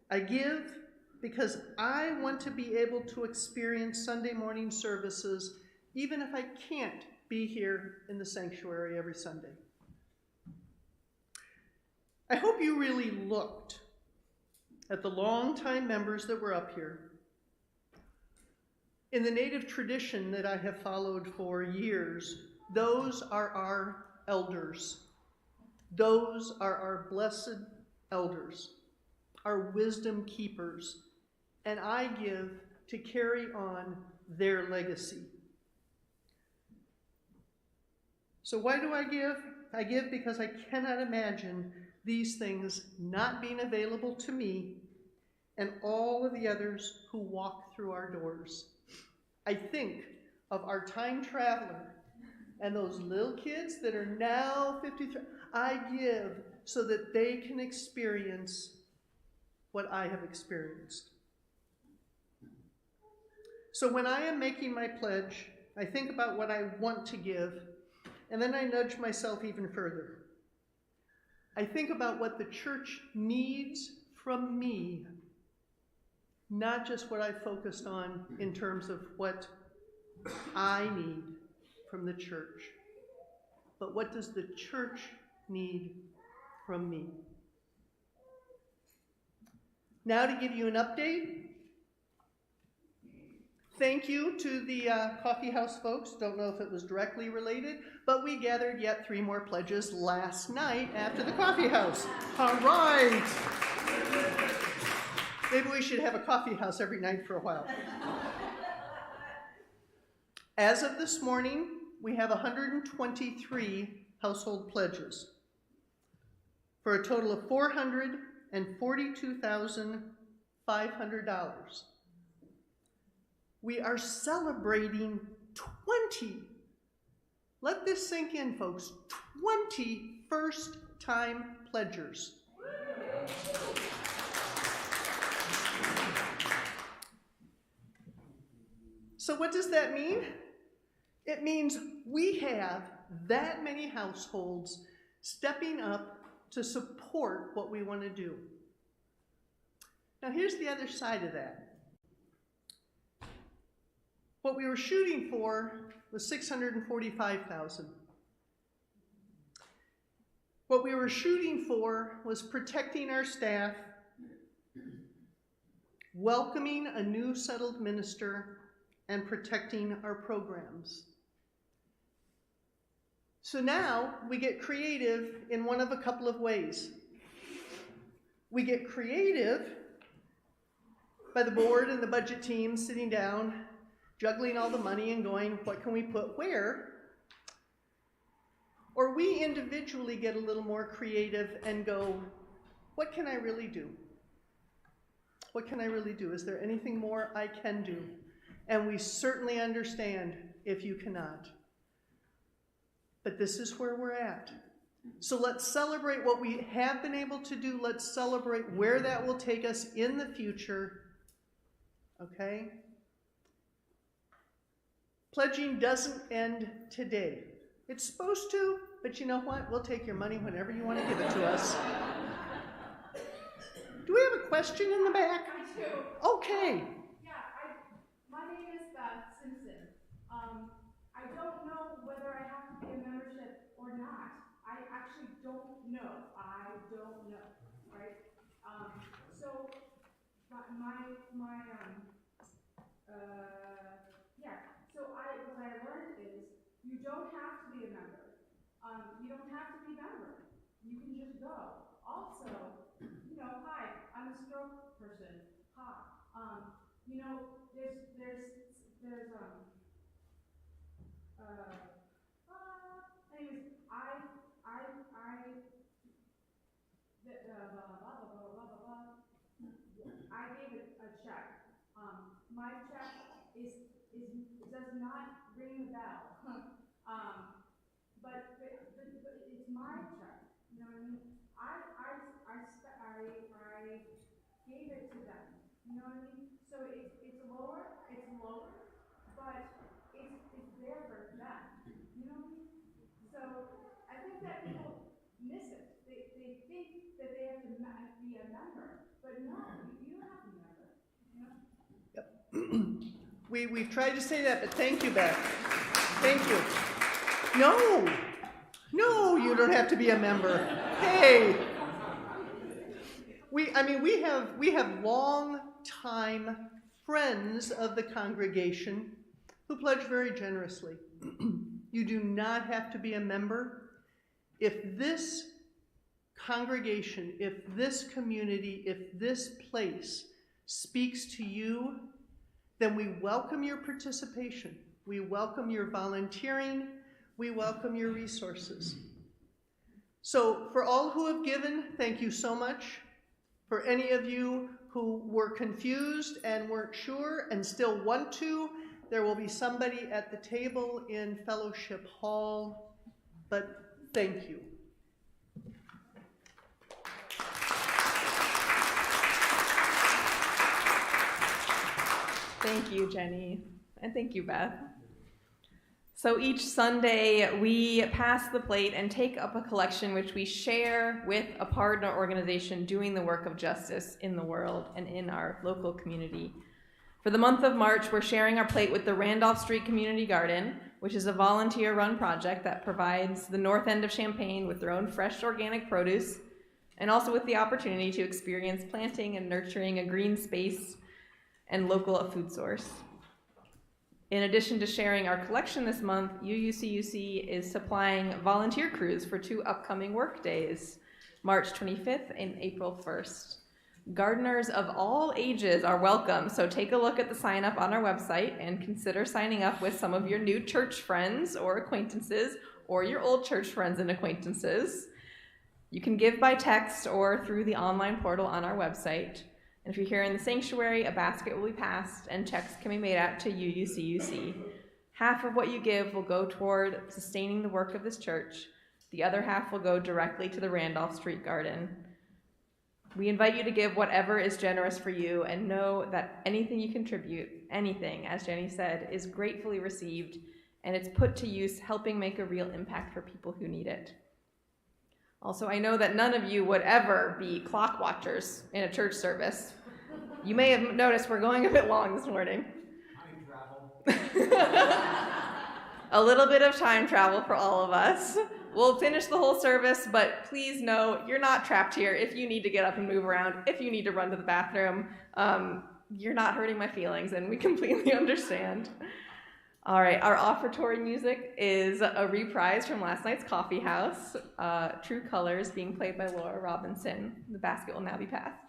I give because I want to be able to experience Sunday morning services even if I can't be here in the sanctuary every Sunday. I hope you really looked at the longtime members that were up here. In the Native tradition that I have followed for years, those are our elders. Those are our blessed elders, our wisdom keepers, and I give to carry on their legacy. So why do I give? I give because I cannot imagine these things not being available to me and all of the others who walk through our doors. I think of our time traveler and those little kids that are now 53. I give so that they can experience what I have experienced. So when I am making my pledge, I think about what I want to give, and then I nudge myself even further. I think about what the church needs from me, not just what I focused on in terms of what I need from the church, but what does the church need from me? Now to give you an update. Thank you to the coffee house folks. Don't know if it was directly related, but we gathered yet 3 more pledges last night after the coffee house. All right. Maybe we should have a coffee house every night for a while. As of this morning, we have 123 household pledges for a total of $442,500. We are celebrating 20, let this sink in, folks, 20 first-time pledgers. So what does that mean? It means we have that many households stepping up to support what we want to do. Now here's the other side of that. What we were shooting for was $645,000. What we were shooting for was protecting our staff, welcoming a new settled minister, and protecting our programs. So now we get creative in one of a couple of ways. We get creative by the board and the budget team sitting down, juggling all the money and going, what can we put where? Or we individually get a little more creative and go, what can I really do? What can I really do? Is there anything more I can do? And we certainly understand if you cannot. But this is where we're at. So let's celebrate what we have been able to do. Let's celebrate where that will take us in the future. Okay? Pledging doesn't end today. It's supposed to, but you know what? We'll take your money whenever you want to give it to us. Do we have a question in the back? I do. Okay. My name is Beth Simpson. I don't know whether I have to be a membership or not. I actually don't know. Right? So what I learned is you don't have to be a member. You don't have to be a member. You can just go. Also, hi, I'm a stroke person. Hi. I gave it a check. My check does not ring a bell. But it's my check. You know what I mean? I gave it to them. You know what I mean? So it's lower, but it's there for them. You know what I mean? So I think that people miss it. They think that they have to be a member, but no, you don't have to be a member. You know? Yep. We've tried to say that, but thank you, Beth. Thank you. No, you don't have to be a member. Hey. We have long-time friends of the congregation who pledge very generously. You do not have to be a member. If this congregation, if this community, if this place speaks to you, then we welcome your participation. We welcome your volunteering. We welcome your resources. So for all who have given, thank you so much. For any of you who were confused and weren't sure and still want to, there will be somebody at the table in Fellowship Hall, but thank you. Thank you, Jenny, and thank you, Beth. So each Sunday, we pass the plate and take up a collection which we share with a partner organization doing the work of justice in the world and in our local community. For the month of March, we're sharing our plate with the Randolph Street Community Garden, which is a volunteer-run project that provides the north end of Champaign with their own fresh organic produce, and also with the opportunity to experience planting and nurturing a green space and local food source. In addition to sharing our collection this month, UUCUC is supplying volunteer crews for 2 upcoming work days, March 25th and April 1st. Gardeners of all ages are welcome, so take a look at the sign up on our website and consider signing up with some of your new church friends or acquaintances, or your old church friends and acquaintances. You can give by text or through the online portal on our website. And if you're here in the sanctuary, a basket will be passed and checks can be made out to UUCUC. Half of what you give will go toward sustaining the work of this church. The other half will go directly to the Randolph Street Garden. We invite you to give whatever is generous for you, and know that anything you contribute, anything, as Jenny said, is gratefully received, and it's put to use helping make a real impact for people who need it. Also, I know that none of you would ever be clock watchers in a church service. You may have noticed we're going a bit long this morning. Time travel. A little bit of time travel for all of us. We'll finish the whole service, but please know you're not trapped here. If you need to get up and move around, if you need to run to the bathroom, you're not hurting my feelings, and we completely understand. All right, our offertory music is a reprise from last night's coffee house, True Colors, being played by Laura Robinson. The basket will now be passed.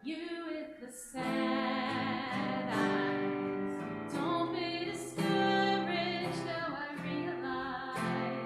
You with the sad eyes, don't be discouraged, though I realize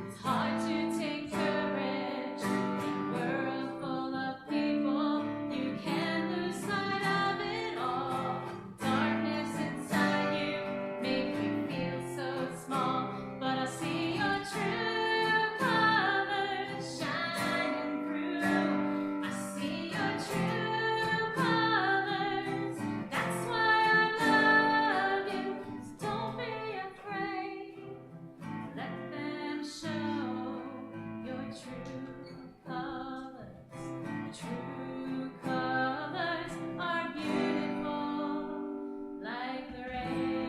it's hard to take courage in a world full of people. You can lose sight of it all. Darkness inside you make you feel so small, but I see your true colors shining through. I see your true colors. That's why I love you. So don't be afraid. Let them show your true colors. True colors are beautiful, like the rainbow.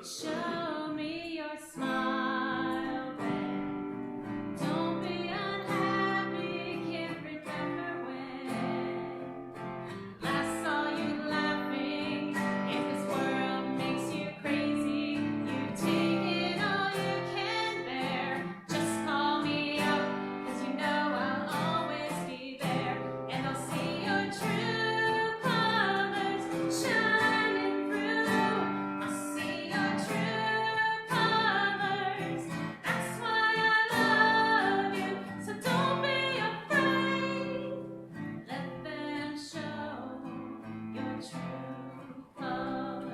Show me your smile then. Don't be unhappy, can't remember when last saw you laughing. If this world makes you crazy, you take it all you can bear. Just call me out, 'cause you know I'll always be there. And I'll see your true colors shining through. I'll see your true colors. That's why I love you. So don't be afraid. Let them show your true colors.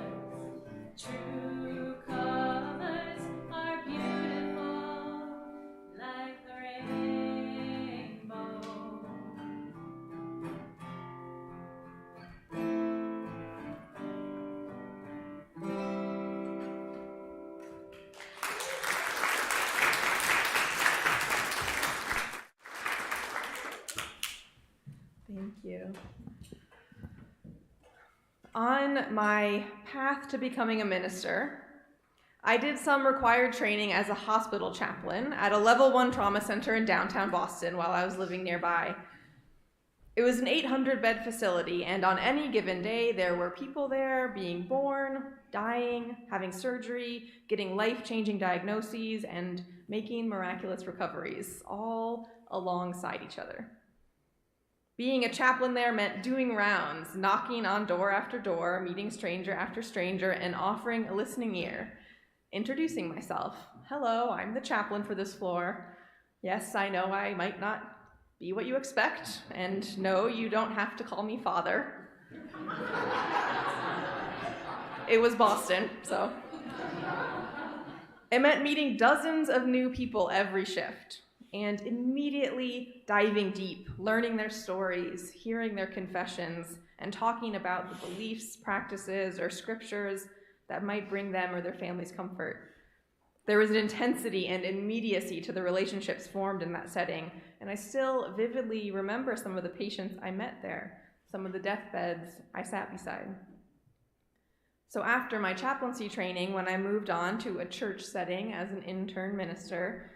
True colors are beautiful, like the rainbow. Thank you. On my path to becoming a minister, I did some required training as a hospital chaplain at a level 1 trauma center in downtown Boston while I was living nearby. It was an 800-bed facility, and on any given day, there were people there being born, dying, having surgery, getting life-changing diagnoses, and making miraculous recoveries, all alongside each other. Being a chaplain there meant doing rounds, knocking on door after door, meeting stranger after stranger, and offering a listening ear, introducing myself. Hello, I'm the chaplain for this floor. Yes, I know I might not be what you expect, and no, you don't have to call me father. It was Boston, so It meant meeting dozens of new people every shift and immediately diving deep, learning their stories, hearing their confessions, and talking about the beliefs, practices, or scriptures that might bring them or their families comfort. There was an intensity and immediacy to the relationships formed in that setting, and I still vividly remember some of the patients I met there, some of the deathbeds I sat beside. So after my chaplaincy training, when I moved on to a church setting as an intern minister,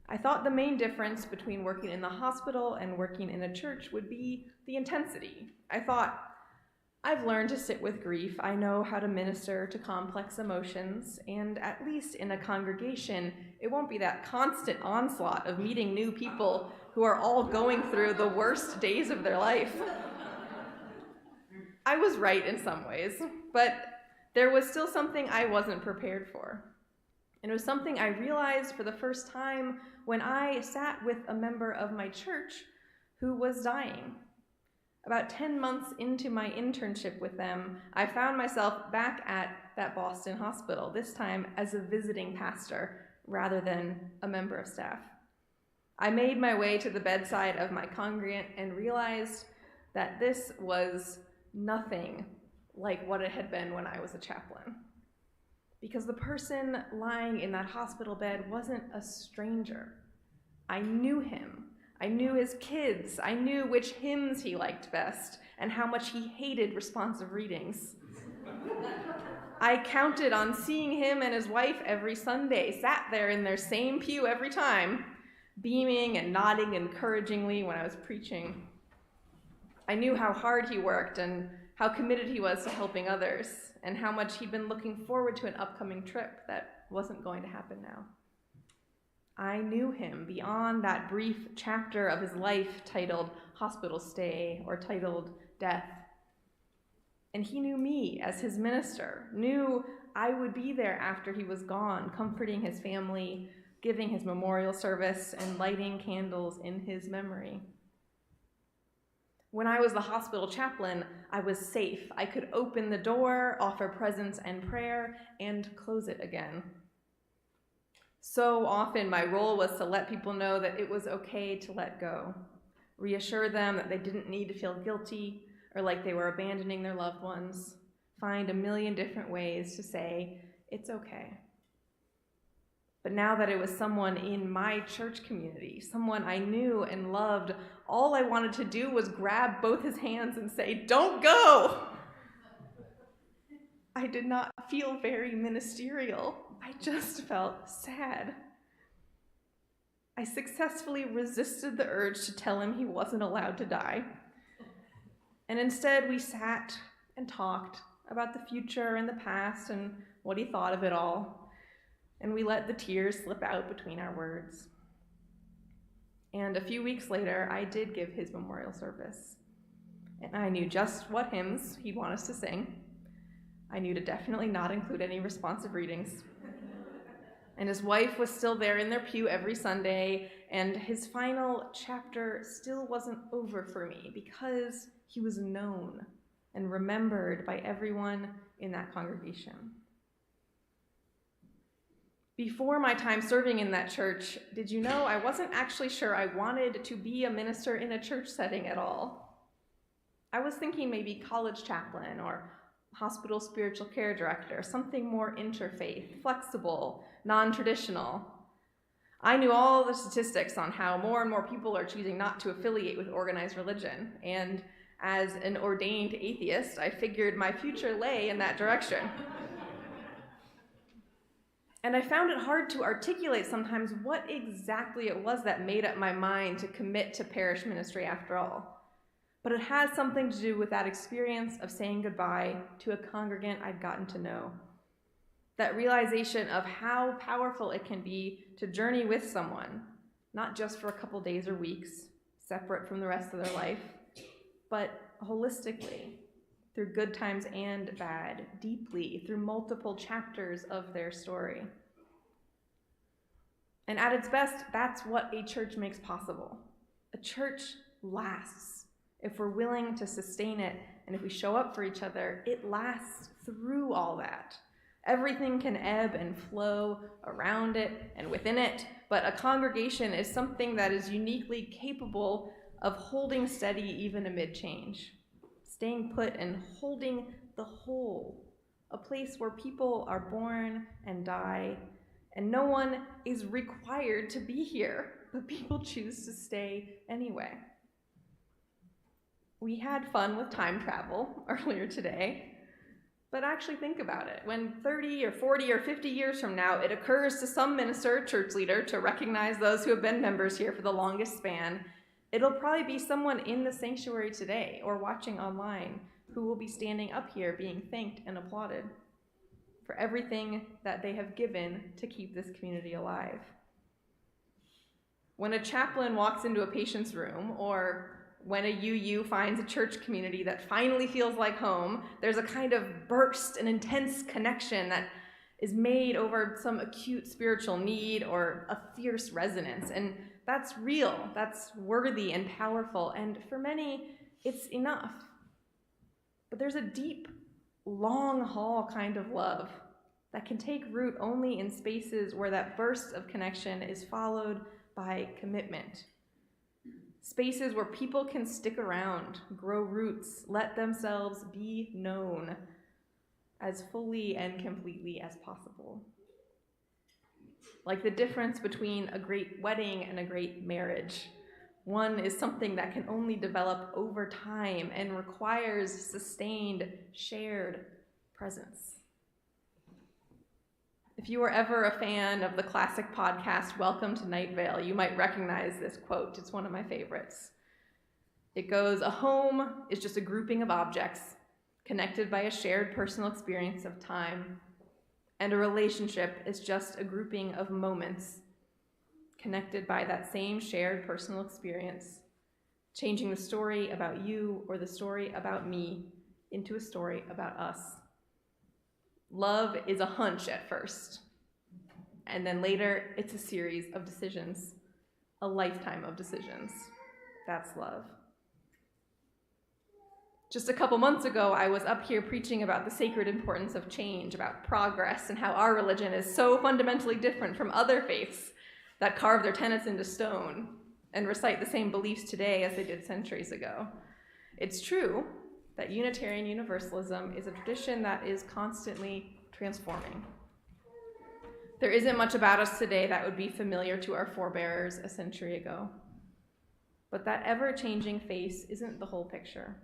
I thought the main difference between working in the hospital and working in a church would be the intensity. I thought, I've learned to sit with grief. I know how to minister to complex emotions, and at least in a congregation, it won't be that constant onslaught of meeting new people who are all going through the worst days of their life. I was right in some ways, but there was still something I wasn't prepared for. And it was something I realized for the first time when I sat with a member of my church who was dying. About 10 months into my internship with them, I found myself back at that Boston hospital, this time as a visiting pastor rather than a member of staff. I made my way to the bedside of my congregant and realized that this was nothing like what it had been when I was a chaplain. Because the person lying in that hospital bed wasn't a stranger. I knew him. I knew his kids. I knew which hymns he liked best and how much he hated responsive readings. I counted on seeing him and his wife every Sunday, sat there in their same pew every time, beaming and nodding encouragingly when I was preaching. I knew how hard he worked and how committed he was to helping others, and how much he'd been looking forward to an upcoming trip that wasn't going to happen now. I knew him beyond that brief chapter of his life titled Hospital Stay or titled Death. And he knew me as his minister, knew I would be there after he was gone, comforting his family, giving his memorial service, and lighting candles in his memory. When I was the hospital chaplain, I was safe. I could open the door, offer presence and prayer, and close it again. So often my role was to let people know that it was okay to let go, reassure them that they didn't need to feel guilty or like they were abandoning their loved ones, find a million different ways to say, it's okay. But now that it was someone in my church community, someone I knew and loved, all I wanted to do was grab both his hands and say, don't go! I did not feel very ministerial. I just felt sad. I successfully resisted the urge to tell him he wasn't allowed to die. And instead, we sat and talked about the future and the past and what he thought of it all. And we let the tears slip out between our words. And a few weeks later, I did give his memorial service. And I knew just what hymns he'd want us to sing. I knew to definitely not include any responsive readings. And his wife was still there in their pew every Sunday, and his final chapter still wasn't over for me because he was known and remembered by everyone in that congregation. Before my time serving in that church, did you know I wasn't actually sure I wanted to be a minister in a church setting at all? I was thinking maybe college chaplain or hospital spiritual care director, something more interfaith, flexible, non-traditional. I knew all the statistics on how more and more people are choosing not to affiliate with organized religion, and as an ordained atheist, I figured my future lay in that direction. And I found it hard to articulate sometimes what exactly it was that made up my mind to commit to parish ministry after all. But it has something to do with that experience of saying goodbye to a congregant I'd gotten to know. That realization of how powerful it can be to journey with someone, not just for a couple days or weeks, separate from the rest of their life, but holistically, through good times and bad, deeply, through multiple chapters of their story. And at its best, that's what a church makes possible. A church lasts. If we're willing to sustain it, and if we show up for each other, it lasts through all that. Everything can ebb and flow around it and within it, but a congregation is something that is uniquely capable of holding steady even amid change, staying put and holding the whole, a place where people are born and die, and no one is required to be here, but people choose to stay anyway. We had fun with time travel earlier today, but actually think about it. When 30 or 40 or 50 years from now, it occurs to some minister or church leader to recognize those who have been members here for the longest span, it'll probably be someone in the sanctuary today or watching online who will be standing up here being thanked and applauded for everything that they have given to keep this community alive. When a chaplain walks into a patient's room, or when a UU finds a church community that finally feels like home, there's a kind of burst, an intense connection that is made over some acute spiritual need or a fierce resonance. And that's real, that's worthy and powerful, and for many, it's enough. But there's a deep, long haul kind of love that can take root only in spaces where that burst of connection is followed by commitment. Spaces where people can stick around, grow roots, let themselves be known as fully and completely as possible. Like the difference between a great wedding and a great marriage. One is something that can only develop over time and requires sustained, shared presence. If you were ever a fan of the classic podcast, Welcome to Night Vale, you might recognize this quote. It's one of my favorites. It goes, "A home is just a grouping of objects connected by a shared personal experience of time, and a relationship is just a grouping of moments connected by that same shared personal experience, changing the story about you or the story about me into a story about us." Love is a hunch at first, and then later it's a series of decisions, a lifetime of decisions. That's love. Just a couple months ago, I was up here preaching about the sacred importance of change, about progress, and how our religion is so fundamentally different from other faiths that carve their tenets into stone and recite the same beliefs today as they did centuries ago. It's true that Unitarian Universalism is a tradition that is constantly transforming. There isn't much about us today that would be familiar to our forebears a century ago. But that ever-changing face isn't the whole picture,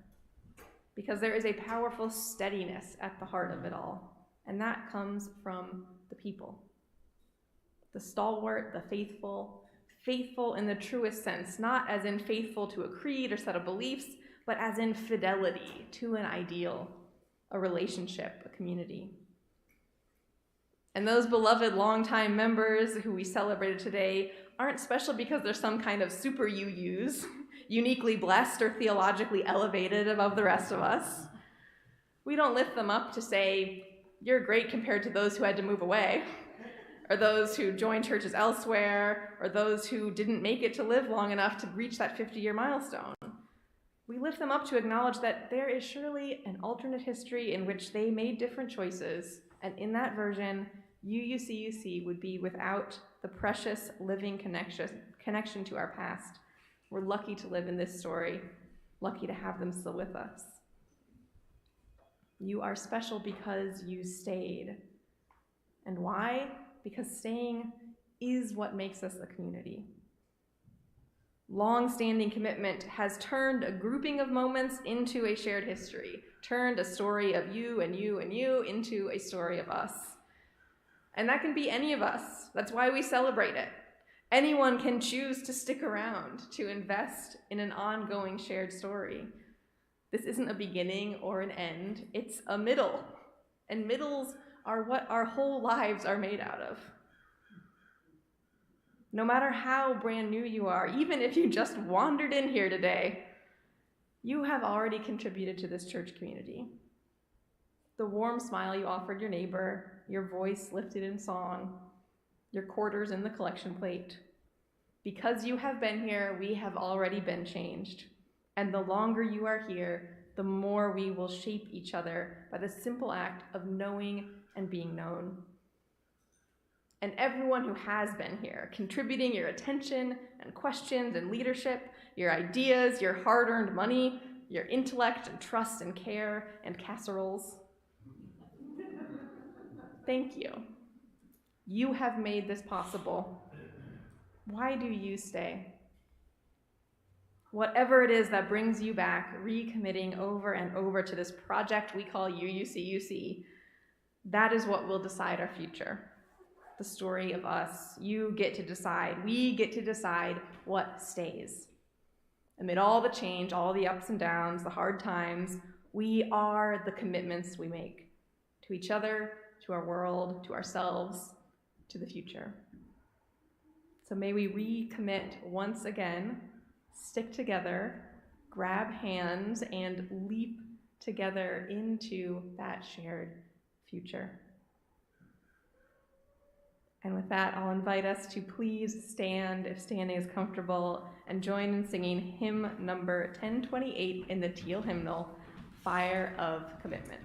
because there is a powerful steadiness at the heart of it all, and that comes from the people. The stalwart, the faithful, faithful in the truest sense, not as in faithful to a creed or set of beliefs, but as in fidelity to an ideal, a relationship, a community. And those beloved longtime members who we celebrated today aren't special because they're some kind of super UUs, uniquely blessed or theologically elevated above the rest of us. We don't lift them up to say, you're great compared to those who had to move away, or those who joined churches elsewhere, or those who didn't make it to live long enough to reach that 50-year milestone. We lift them up to acknowledge that there is surely an alternate history in which they made different choices, and in that version, UUCUC would be without the precious living connection to our past. We're lucky to live in this story, lucky to have them still with us. You are special because you stayed. And why? Because staying is what makes us a community. Long-standing commitment has turned a grouping of moments into a shared history, turned a story of you and you and you into a story of us. And that can be any of us. That's why we celebrate it. Anyone can choose to stick around, to invest in an ongoing shared story. This isn't a beginning or an end, it's a middle. And middles are what our whole lives are made out of. No matter how brand new you are, even if you just wandered in here today, you have already contributed to this church community. The warm smile you offered your neighbor, your voice lifted in song, your quarters in the collection plate. Because you have been here, we have already been changed. And the longer you are here, the more we will shape each other by the simple act of knowing and being known. And everyone who has been here, contributing your attention and questions and leadership, your ideas, your hard-earned money, your intellect and trust and care and casseroles. Thank you. You have made this possible. Why do you stay? Whatever it is that brings you back, recommitting over and over to this project we call UUCUC, that is what will decide our future. The story of us. You get to decide. We get to decide what stays. Amid all the change, all the ups and downs, the hard times, we are the commitments we make to each other, to our world, to ourselves, to the future. So may we recommit once again, stick together, grab hands, and leap together into that shared future. And with that, I'll invite us to please stand, if standing is comfortable, and join in singing hymn number 1028 in the Teal hymnal, Fire of Commitment.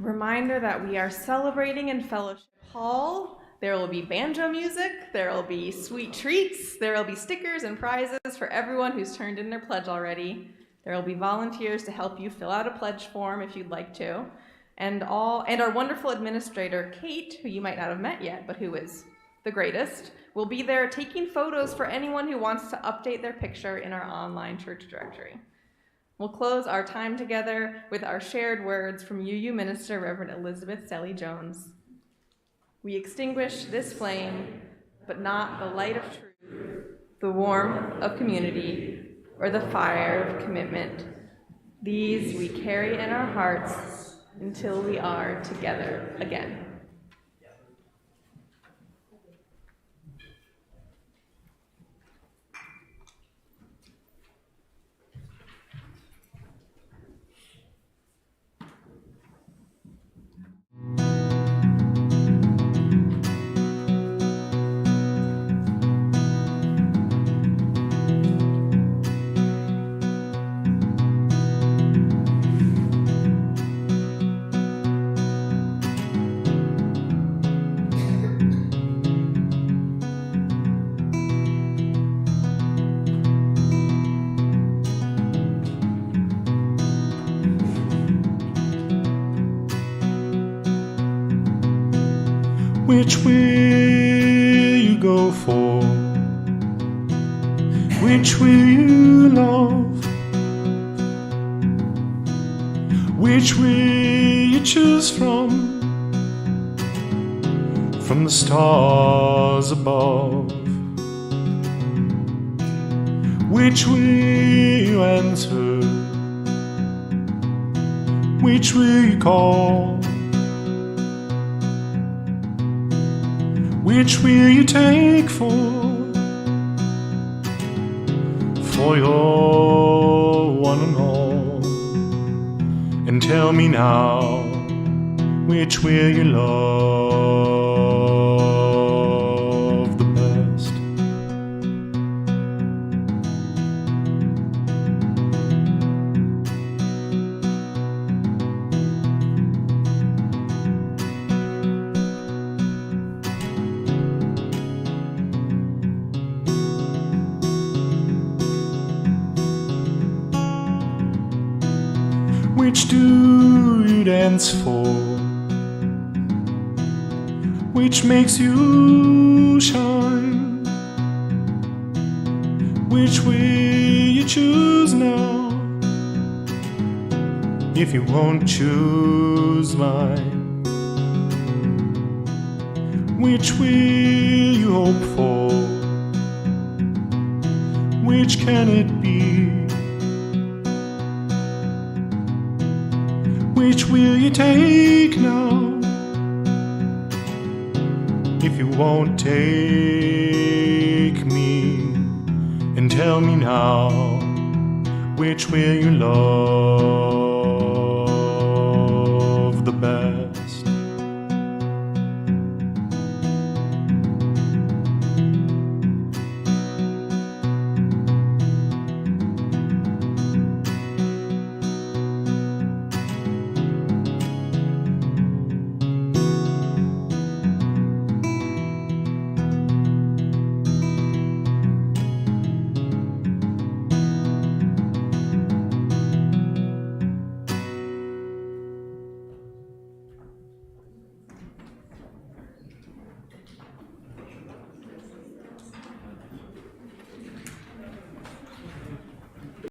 Reminder that we are celebrating in Fellowship Hall. There will be banjo music, there will be sweet treats, there will be stickers and prizes for everyone who's turned in their pledge already. There will be volunteers to help you fill out a pledge form if you'd like to. And our wonderful administrator, Kate, who you might not have met yet, but who is the greatest, will be there taking photos for anyone who wants to update their picture in our online church directory. We'll close our time together with our shared words from UU Minister Reverend Elizabeth Selly Jones. We extinguish this flame, but not the light of truth, the warmth of community, or the fire of commitment. These we carry in our hearts until we are together again. Which will you go for? Which will you love? Which will you choose from the stars above? Which will you answer? Which will you call? Which will you take for your one and all? And tell me now, which will you love the best? Which do you dance for? Which makes you shine? Which will you choose now? If you won't choose mine, which will you hope for? Which can it be? Which will you take now? If you won't take me, and tell me now, which will you love?